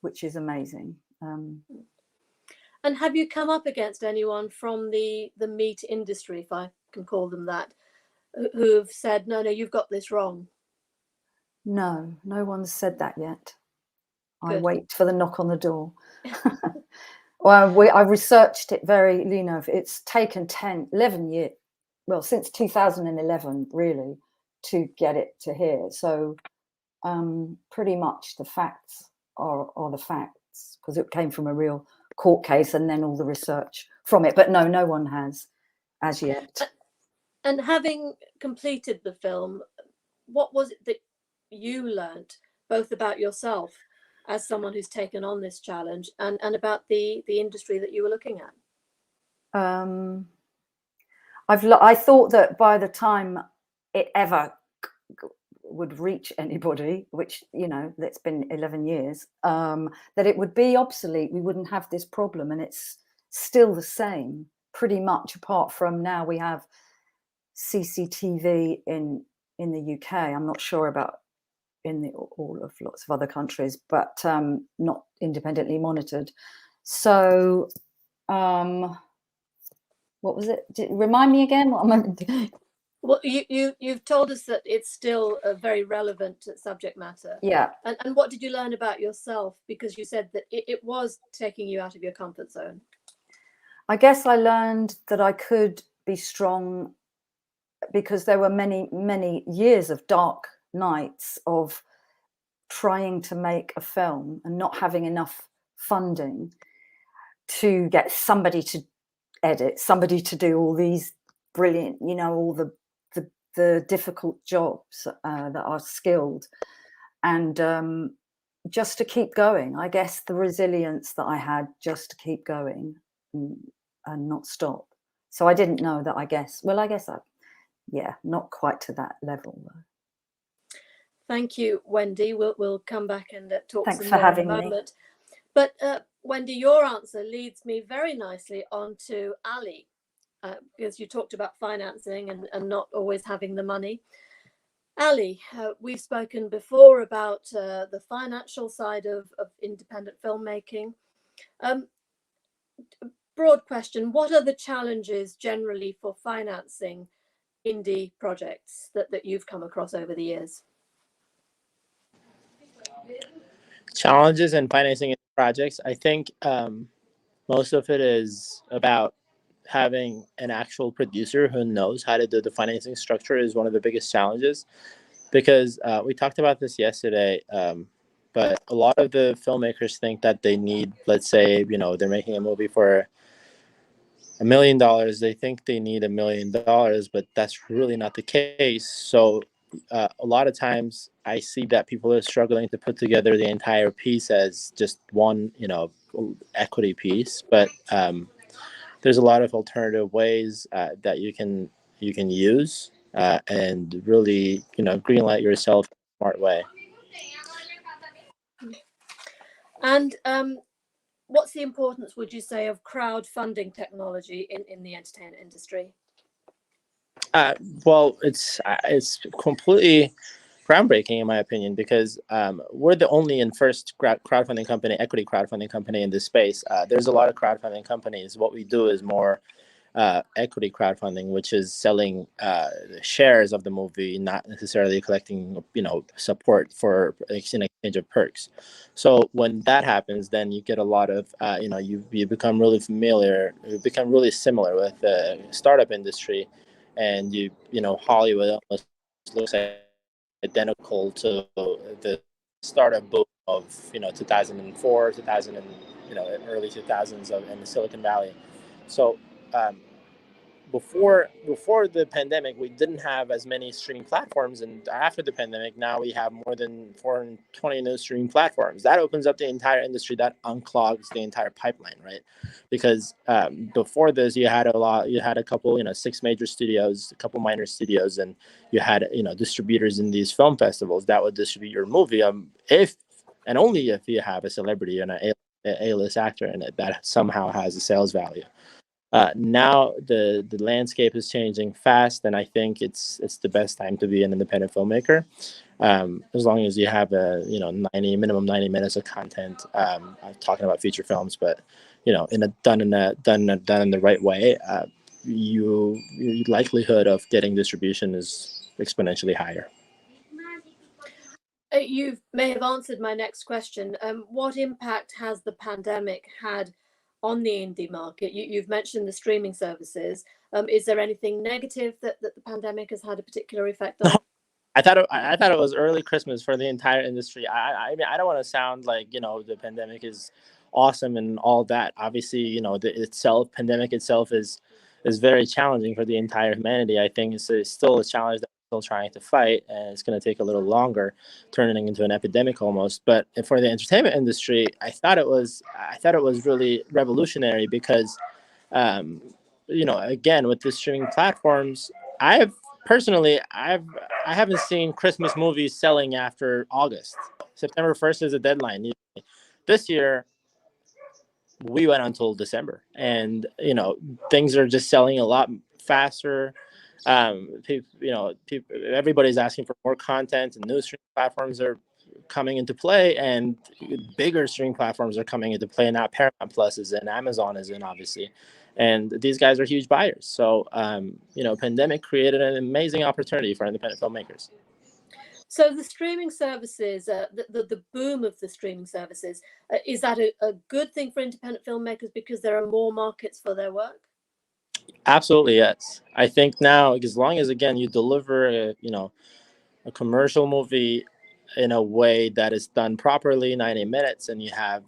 which is amazing. And have you come up against anyone from the meat industry, if I can call them that, who've said, no, you've got this wrong? No one's said that yet. Good. I wait for the knock on the door. Well, I researched it very, you know, it's taken 11 years, well, since 2011, really, to get it to here. So pretty much the facts are the facts, because it came from a real court case and then all the research from it. But no one has as yet. And having completed the film, what was it that you learned, both about yourself as someone who's taken on this challenge and about the industry that you were looking at? I thought that by the time it ever would reach anybody, which, you know, that's been 11 years, that it would be obsolete. We wouldn't have this problem, and it's still the same pretty much, apart from now we have CCTV in the UK. I'm not sure about all of lots of other countries, but not independently monitored. So what was it? Remind me again what I'm doing. Well, you've told us that it's still a very relevant subject matter. Yeah. And what did you learn about yourself? Because you said that it was taking you out of your comfort zone. I guess I learned that I could be strong, because there were many years of dark nights of trying to make a film and not having enough funding to get somebody to edit, somebody to do all these brilliant, you know, all the difficult jobs that are skilled, and just to keep going. I guess the resilience that I had just to keep going and not stop. So I didn't know that, I guess not quite to that level though. Thank you, Wendy. We'll come back and talk Thanks some for more having in a me. moment. But Wendy, your answer leads me very nicely on to Ali, because you talked about financing and not always having the money. Ali, we've spoken before about the financial side of independent filmmaking. Broad question, what are the challenges generally for financing indie projects that you've come across over the years? Challenges in financing projects. I think most of it is about having an actual producer who knows how to do the financing structure is one of the biggest challenges, because we talked about this yesterday. But a lot of the filmmakers think that they need, let's say, they're making a movie for $1 million. They think they need $1 million, but that's really not the case. So a lot of times I see that people are struggling to put together the entire piece as just one, equity piece. But there's a lot of alternative ways that you can use and really, greenlight yourself in a smart way. And what's the importance, would you say, of crowdfunding technology in the entertainment industry? Well, it's completely groundbreaking in my opinion, because we're the only and first crowdfunding company, equity crowdfunding company in this space. There's a lot of crowdfunding companies. What we do is more equity crowdfunding, which is selling shares of the movie, not necessarily collecting, support for in exchange of perks. So when that happens, then you get a lot of, you become really familiar, you become really similar with the startup industry, and Hollywood almost looks identical to the startup boom of 2004, 2000, and early 2000s in the Silicon Valley. So before the pandemic, we didn't have as many streaming platforms, and after the pandemic, now we have more than 420 new streaming platforms. That opens up the entire industry. That unclogs the entire pipeline, right? Because before this, you had a couple, 6 major studios, a couple minor studios, and you had distributors in these film festivals that would distribute your movie, if and only if you have a celebrity and a A-list actor in it that somehow has a sales value. Now the landscape is changing fast, and I think it's the best time to be an independent filmmaker, as long as you have a minimum 90 minutes of content. I'm talking about feature films, but done in the right way, your likelihood of getting distribution is exponentially higher. You may have answered my next question. What impact has the pandemic had on the indie market? You've mentioned the streaming services. Is there anything negative that the pandemic has had a particular effect on? I thought it was early Christmas for the entire industry. I mean, I don't want to sound like the pandemic is awesome and all that. Obviously, the pandemic itself is very challenging for the entire humanity. I think it's still a challenge that we're still trying to fight, and it's going to take a little longer, turning into an epidemic almost. But for the entertainment industry, I thought it was really revolutionary, because again, with the streaming platforms, I haven't seen Christmas movies selling after August. September 1st is a deadline. This year we went until December, and things are just selling a lot faster. Everybody's asking for more content, and new streaming platforms are coming into play, and bigger streaming platforms are coming into play. Now Paramount Plus is in, Amazon is in, obviously, and these guys are huge buyers. So pandemic created an amazing opportunity for independent filmmakers. So the streaming services, the boom of the streaming services, is that a good thing for independent filmmakers because there are more markets for their work? Absolutely, yes. I think now, as long as, again, you deliver a commercial movie in a way that is done properly, 90 minutes, and you have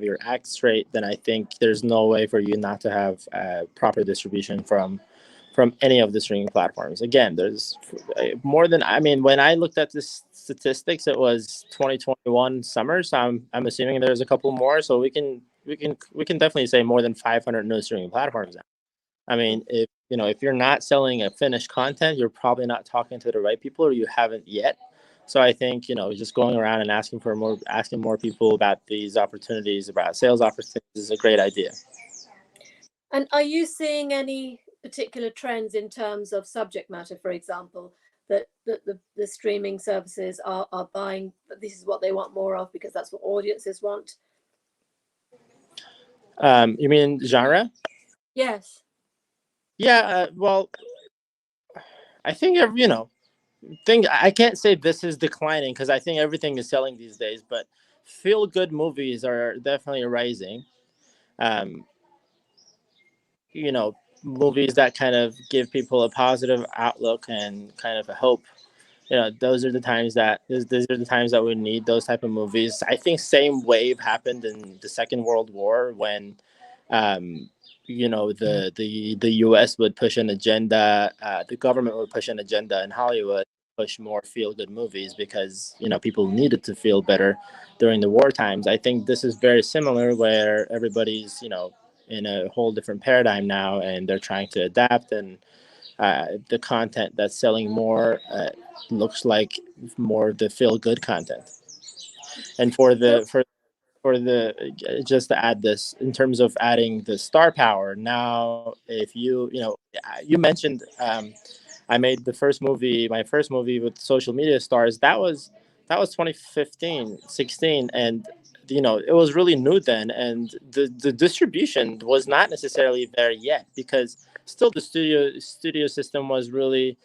your act straight, then I think there's no way for you not to have proper distribution from any of the streaming platforms. Again, there's more than, when I looked at the statistics, it was 2021 summer, so I'm assuming there's a couple more. So we can definitely say more than 500 new streaming platforms now. If you're not selling a finished content, you're probably not talking to the right people, or you haven't yet. So I think just going around and asking more people about these opportunities, about sales opportunities, is a great idea. And are you seeing any particular trends in terms of subject matter, for example, that the streaming services are buying? This is what they want more of because that's what audiences want. You mean genre? Yes. Yeah. Well, I think I can't say this is declining because I think everything is selling these days, but feel good movies are definitely rising. Um, you know, Movies that kind of give people a positive outlook and kind of a hope. Those are the times that these are the times that we need those type of movies. I think same wave happened in the Second World War when um, the US would push an agenda, the government would push an agenda in Hollywood, push more feel good movies because people needed to feel better during the war times. I think this is very similar where everybody's in a whole different paradigm now, and they're trying to adapt, and the content that's selling more looks like more of the feel good content. And for the just to add this in terms of adding the star power now, if you mentioned I made my first movie with social media stars. That was 2015, 16, and it was really new then, and the distribution was not necessarily there yet because still the studio system was really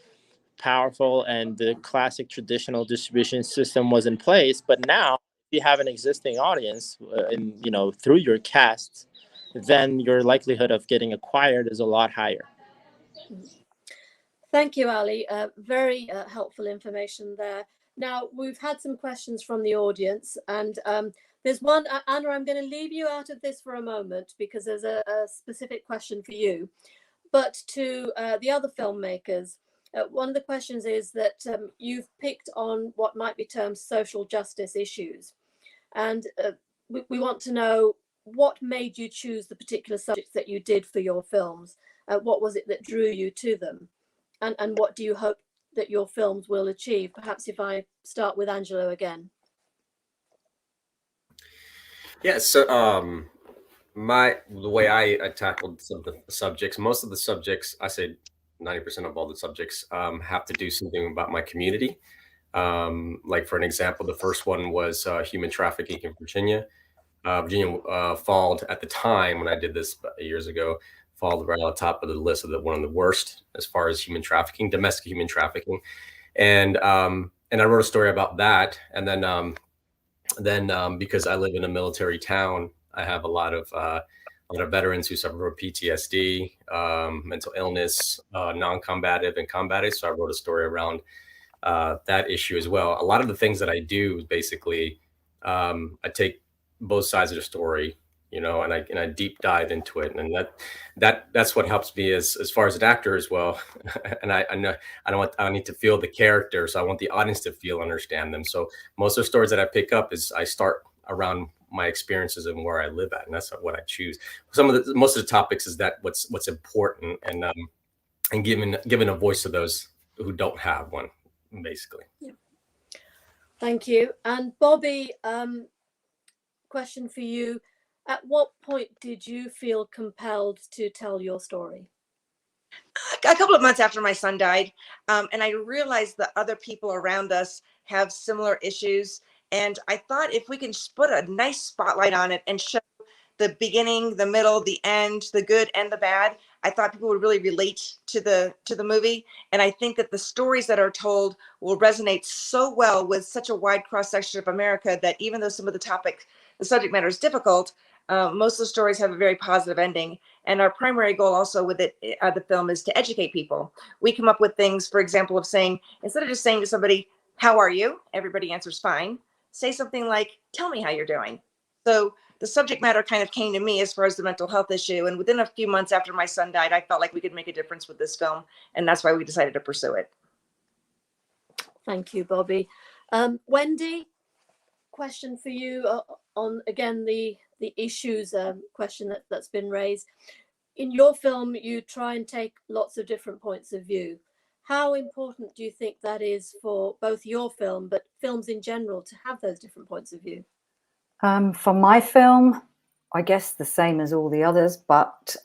powerful and the classic traditional distribution system was in place. But now if you have an existing audience and through your cast, then your likelihood of getting acquired is a lot higher. Thank you, Ali. Very helpful information there. Now, we've had some questions from the audience, and there's one, Anna, I'm going to leave you out of this for a moment because there's a specific question for you. But to the other filmmakers, one of the questions is that you've picked on what might be termed social justice issues. And we want to know what made you choose the particular subjects that you did for your films. What was it that drew you to them? And what do you hope that your films will achieve? Perhaps if I start with Angelo again. Yeah, so the way I tackled some of the subjects, most of the subjects, I say 90% of all the subjects have to do something about my community. Like for an example, the first one was human trafficking in Virginia. Virginia followed at the time when I did this years ago, followed right on top of the list of one of the worst as far as human trafficking, domestic human trafficking, and I wrote a story about that. And then because I live in a military town, I have a lot of veterans who suffer from PTSD, mental illness, non-combative and combative. So I wrote a story around that issue as well. A lot of the things that I do is basically I take both sides of the story, and I deep dive into it, and that's what helps me as far as an actor as well. And I know I need to feel the character, so I want the audience to feel, understand them. So most of the stories that I pick up is I start around my experiences and where I live at, and that's what I choose. Most of the topics is that what's important, and giving a voice to those who don't have one, basically. Yeah. Thank you. And Bobby, question for you. At what point did you feel compelled to tell your story? A couple of months after my son died, and I realized that other people around us have similar issues. And I thought if we can put a nice spotlight on it and show the beginning, the middle, the end, the good and the bad, I thought people would really relate to the movie. And I think that the stories that are told will resonate so well with such a wide cross section of America that even though some of the subject matter is difficult, most of the stories have a very positive ending. And our primary goal also with the film is to educate people. We come up with things, for example, of saying, instead of just saying to somebody, "How are you?" Everybody answers fine. Say something like, "Tell me how you're doing." So the subject matter kind of came to me as far as the mental health issue. And within a few months after my son died, I felt like we could make a difference with this film. And that's why we decided to pursue it. Thank you, Bobby. Wendy, question for you on, again, the issues question that's been raised. In your film, you try and take lots of different points of view. How important do you think that is for both your film, but films in general, to have those different points of view? For my film, I guess the same as all the others, but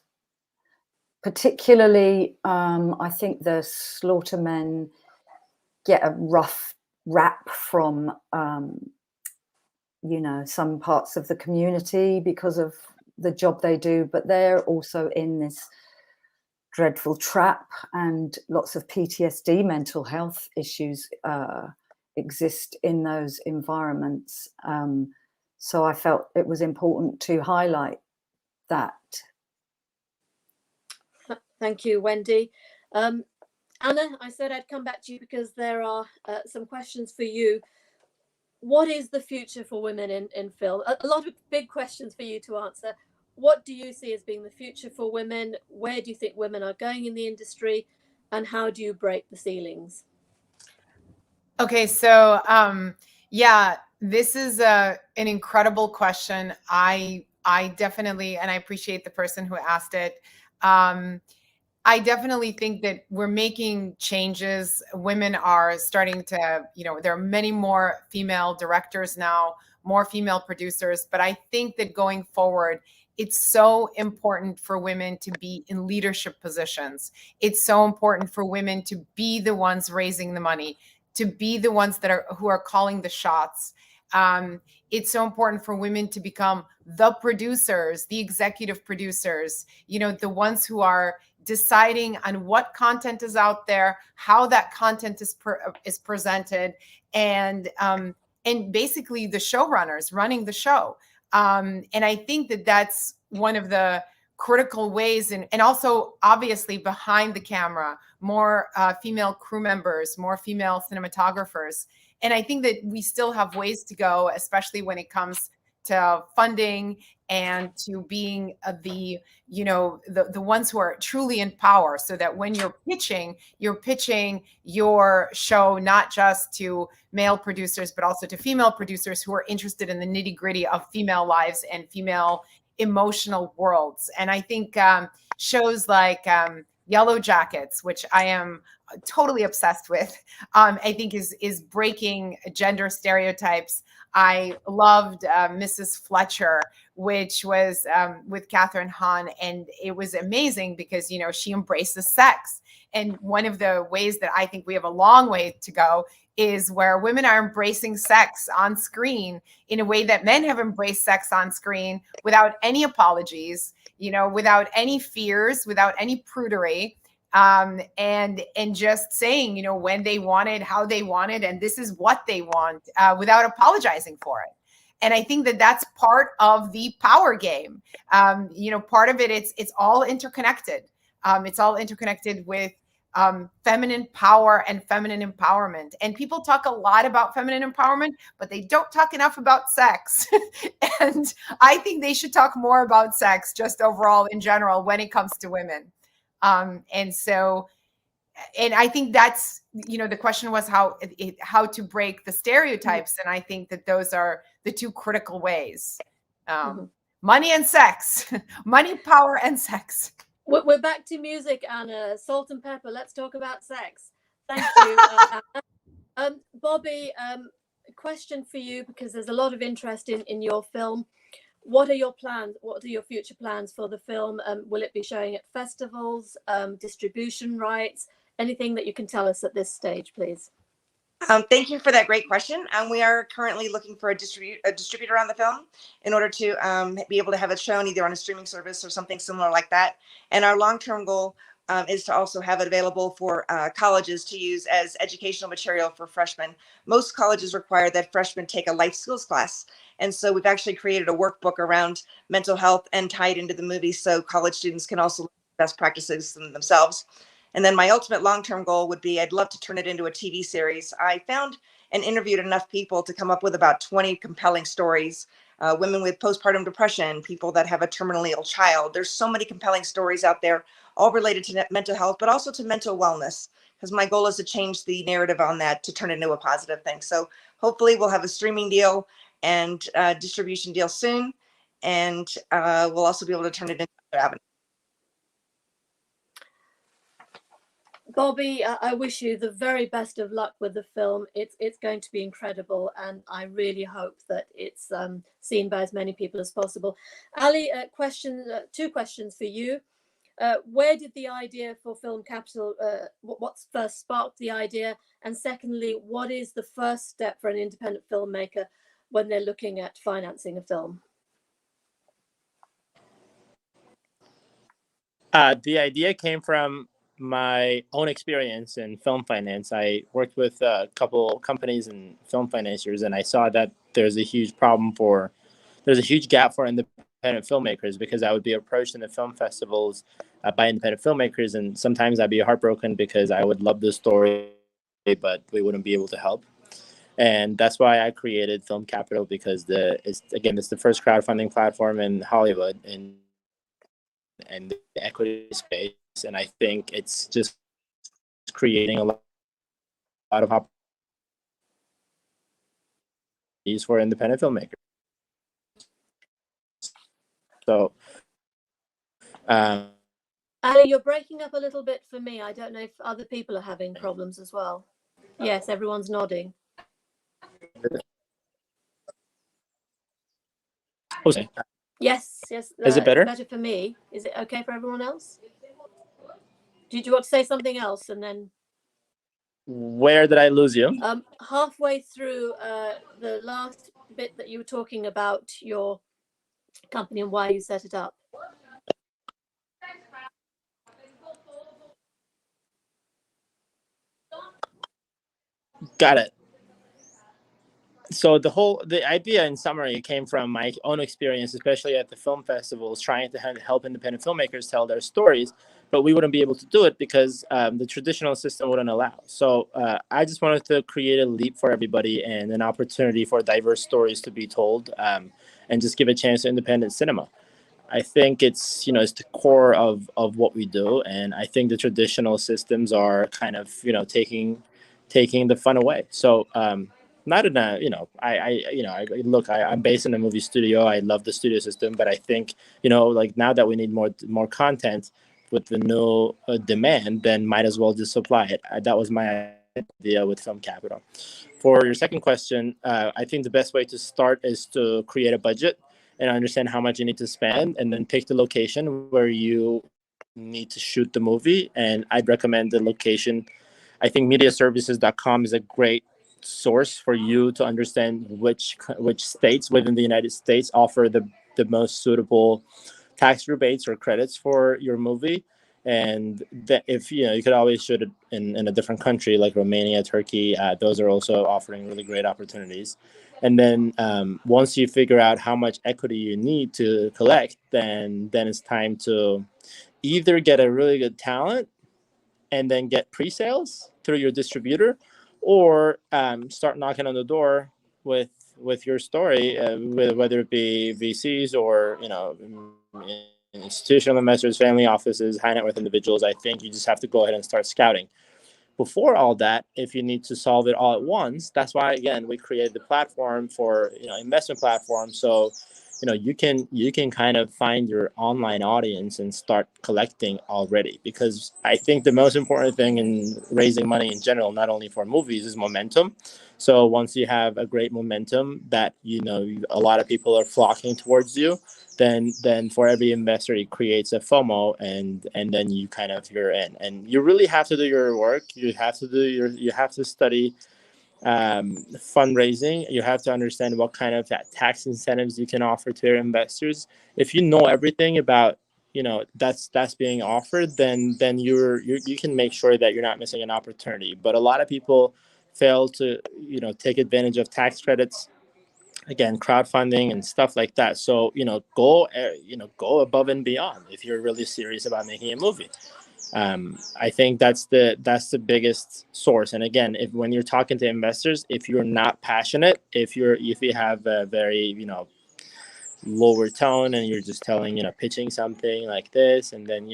particularly I think the slaughtermen get a rough rap from some parts of the community because of the job they do, but they're also in this dreadful trap, and lots of PTSD, mental health issues exist in those environments. So I felt it was important to highlight that. Thank you, Wendy. Anna, I said I'd come back to you because there are some questions for you. What is the future for women in film? A lot of big questions for you to answer. What do you see as being the future for women? Where do you think women are going in the industry? And how do you break the ceilings? Okay, so yeah, this is an incredible question. I definitely, and I appreciate the person who asked it. I definitely think that we're making changes. Women are starting to, there are many more female directors now, more female producers, but I think that going forward, it's so important for women to be in leadership positions. It's so important for women to be the ones raising the money, to be the ones who are calling the shots. It's so important for women to become the producers, the executive producers, the ones who are deciding on what content is out there, how that content is presented, and basically the showrunners running the show. And I think that that's one of the critical ways, and also obviously behind the camera, more female crew members, more female cinematographers. And I think that we still have ways to go, especially when it comes to funding and to being the ones who are truly in power, so that when you're pitching your show not just to male producers, but also to female producers who are interested in the nitty-gritty of female lives and female emotional worlds. And I think shows like Yellow Jackets, which I am totally obsessed with, I think is breaking gender stereotypes. I loved Mrs. Fletcher, which was with Catherine Hahn, and it was amazing because she embraces sex. And one of the ways that I think we have a long way to go is where women are embracing sex on screen in a way that men have embraced sex on screen without any apologies, without any fears, without any prudery. And just saying, when they wanted, how they wanted, and this is what they want, without apologizing for it. And I think that that's part of the power game. Part of it, it's all interconnected. It's all interconnected with feminine power and feminine empowerment. And people talk a lot about feminine empowerment, but they don't talk enough about sex. And I think they should talk more about sex just overall in general when it comes to women. And I think that's, the question was how to break the stereotypes. And I think that those are the two critical ways. Money and sex, money, power, and sex. We're back to music, Anna. Salt and pepper. Let's talk about sex. Thank you, Anna. Bobby, a question for you, because there's a lot of interest in your film. What are your plans? What are your future plans for the film? Will it be showing at festivals, distribution rights? Anything that you can tell us at this stage, please? Thank you for that great question. We are currently looking for a distributor on the film in order to be able to have it shown either on a streaming service or something similar like that. And our long-term goal is to also have it available for colleges to use as educational material for freshmen. Most colleges require that freshmen take a life skills class. And so we've actually created a workbook around mental health and tied into the movie so college students can also learn best practices themselves. And then my ultimate long-term goal would be, I'd love to turn it into a TV series. I found and interviewed enough people to come up with about 20 compelling stories. Women with postpartum depression, people that have a terminally ill child. There's so many compelling stories out there, all related to mental health, but also to mental wellness, because my goal is to change the narrative on that to turn it into a positive thing. So hopefully we'll have a streaming deal and distribution deal soon. And we'll also be able to turn it into other avenues. Bobby, I wish you the very best of luck with the film. It's going to be incredible, and I really hope that it's seen by as many people as possible. Ali, two questions for you. Where did the idea for Film Capital, what's first sparked the idea? And secondly, what is the first step for an independent filmmaker when they're looking at financing a film? The idea came from my own experience in film finance. I worked with a couple companies and film financiers, and I saw that there's a huge gap for independent filmmakers, because I would be approached in the film festivals by independent filmmakers, and sometimes I'd be heartbroken because I would love the story, but we wouldn't be able to help. And that's why I created Film Capital, because it's the first crowdfunding platform in Hollywood and the equity space, and I think it's just creating a lot of opportunities for independent filmmakers. So, Ali, you're breaking up a little bit for me. I don't know if other people are having problems as well. Yes, everyone's nodding. Okay. Yes, Is it better? It's better for me. Is it okay for everyone else? Did you want to say something else and then? Where did I lose you? Halfway through the last bit that you were talking about your company and why you set it up. Got it. So the idea in summary came from my own experience, especially at the film festivals, trying to help independent filmmakers tell their stories, but we wouldn't be able to do it because the traditional system wouldn't allow. So I just wanted to create a leap for everybody and an opportunity for diverse stories to be told, and just give a chance to independent cinema. I think it's it's the core of what we do, and I think the traditional systems are kind of taking the fun away. So not in a I'm based in a movie studio. I love the studio system, but I think like now that we need more content with the new demand, then might as well just supply it. That was my idea with Film Capital. For your second question, I think the best way to start is to create a budget and understand how much you need to spend, and then pick the location where you need to shoot the movie. And I'd recommend the location. I think mediaservices.com is a great source for you to understand which states within the United States offer the most suitable tax rebates or credits for your movie. And that if you could always shoot it in a different country like Romania, Turkey. Those are also offering really great opportunities. And then once you figure out how much equity you need to collect, then it's time to either get a really good talent and then get pre-sales through your distributor, or start knocking on the door with your story, whether it be VCs or institutional investors, family offices, high net worth individuals. I think you just have to go ahead and start scouting. Before all that, if you need to solve it all at once, that's why again we created the platform for investment platform. So you can kind of find your online audience and start collecting already, because I think the most important thing in raising money in general, not only for movies, is momentum. So once you have a great momentum that a lot of people are flocking towards you, then for every investor it creates a FOMO, and then you're in, and you really have to do your work. You have to study fundraising. You have to understand what kind of tax incentives you can offer to your investors. If you know everything about that's being offered, then you can make sure that you're not missing an opportunity. But a lot of people fail to take advantage of tax credits, again, crowdfunding and stuff like that. So go above and beyond if you're really serious about making a movie. I think that's the biggest source. And again, when you're talking to investors, if you're not passionate, if you have a very lower tone, and you're just pitching something like this, and then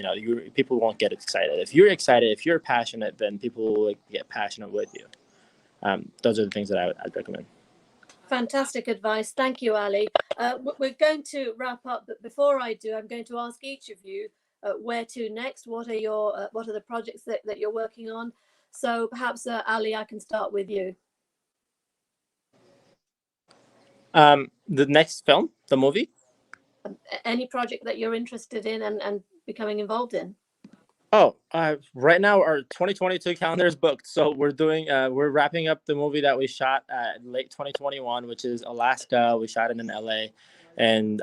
people won't get excited. If you're excited, if you're passionate, then people will get passionate with you. Those are the things that I'd recommend. Fantastic advice. Thank you, Ali. We're going to wrap up, but before I do, I'm going to ask each of you where to next. What are the projects that you're working on? So perhaps Ali, I can start with you. The next film, the movie. Any project that you're interested in and becoming involved in. Oh, right now our 2022 calendar is booked. So we're wrapping up the movie that we shot late 2021, which is Alaska. We shot it in LA. And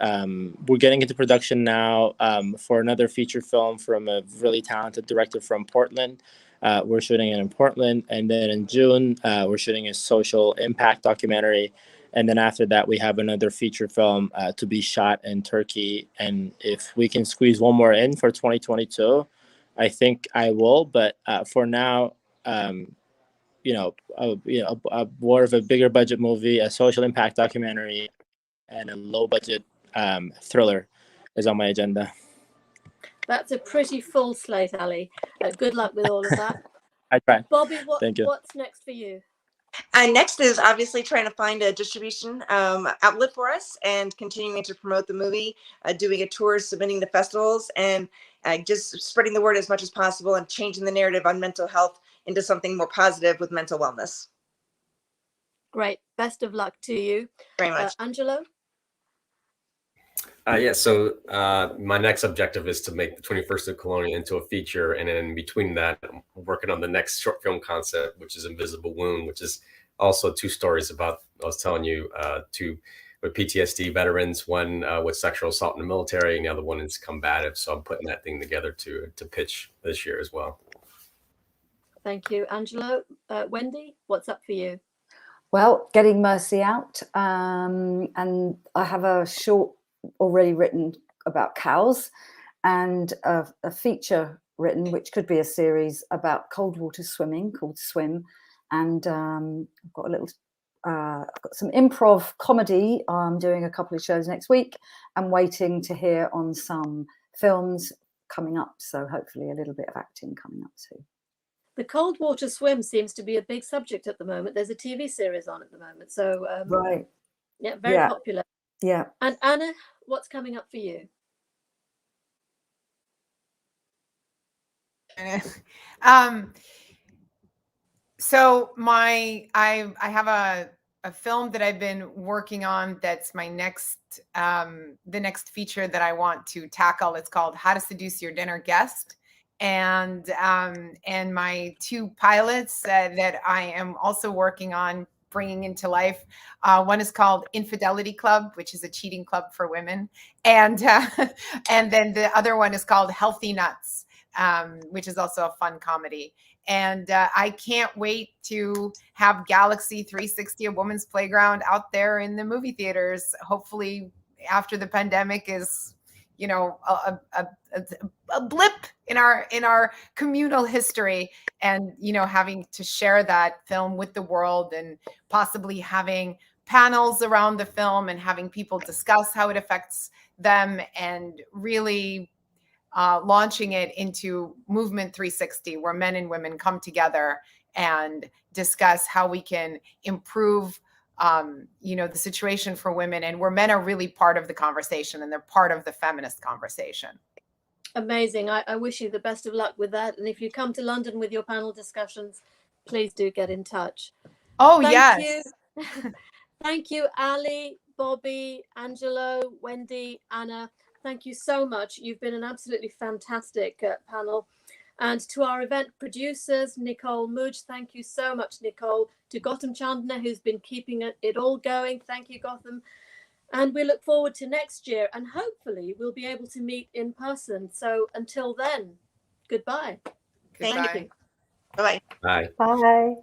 we're getting into production now for another feature film from a really talented director from Portland. We're shooting it in Portland. And then in June, we're shooting a social impact documentary. And then after that, we have another feature film to be shot in Turkey. And if we can squeeze one more in for 2022, I think I will. But for now, more of a bigger budget movie, a social impact documentary, and a low budget thriller is on my agenda. That's a pretty full slate, Ali. Good luck with all of that. I try. Bobby, Thank you. what's next for you? Next is obviously trying to find a distribution outlet for us and continuing to promote the movie, doing a tour, submitting to festivals, and just spreading the word as much as possible and changing the narrative on mental health into something more positive with mental wellness. Great. Best of luck to you. Very much. Angelo? So my next objective is to make the 21st of Colonia into a feature. And then in between that, I'm working on the next short film concept, which is Invisible Wound, which is also 2 stories about, I was telling you, 2 with PTSD veterans, one with sexual assault in the military, and the other one is combative. So I'm putting that thing together to pitch this year as well. Thank you, Angelo. Wendy, what's up for you? Well, getting Mercy out. And I have a short already written about cows and a feature written, which could be a series about cold water swimming called Swim. And I've got I've got some improv comedy. I'm doing a couple of shows next week. I'm waiting to hear on some films coming up. So hopefully a little bit of acting coming up too. The cold water swim seems to be a big subject at the moment. There's a TV series on at the moment. So right. Yeah, very popular. Yeah. And Anna, what's coming up for you? So I have a film that I've been working on that's my next the next feature that I want to tackle. It's called How to Seduce Your Dinner Guest. And my 2 pilots that I am also working on bringing into life. One is called Infidelity Club, which is a cheating club for women. And then the other one is called Healthy Nuts, which is also a fun comedy. And I can't wait to have Galaxy 360, a woman's playground, out there in the movie theaters. Hopefully after the pandemic is, a blip in our communal history, and having to share that film with the world, and possibly having panels around the film and having people discuss how it affects them, and really launching it into Movement 360, where men and women come together and discuss how we can improve the situation for women, and where men are really part of the conversation and they're part of the feminist conversation. Amazing. I wish you the best of luck with that. And if you come to London with your panel discussions, please do get in touch. Oh, Thank yes. you. Thank you, Ali, Bobby, Angelo, Wendy, Anna. Thank you so much. You've been an absolutely fantastic panel. And to our event producers, Nicole Mudge, thank you so much, Nicole. To Gautam Chandna, who's been keeping it all going. Thank you, Gautam. And we look forward to next year, and hopefully we'll be able to meet in person. So until then, goodbye. Thank you. Bye-bye. Bye. Bye.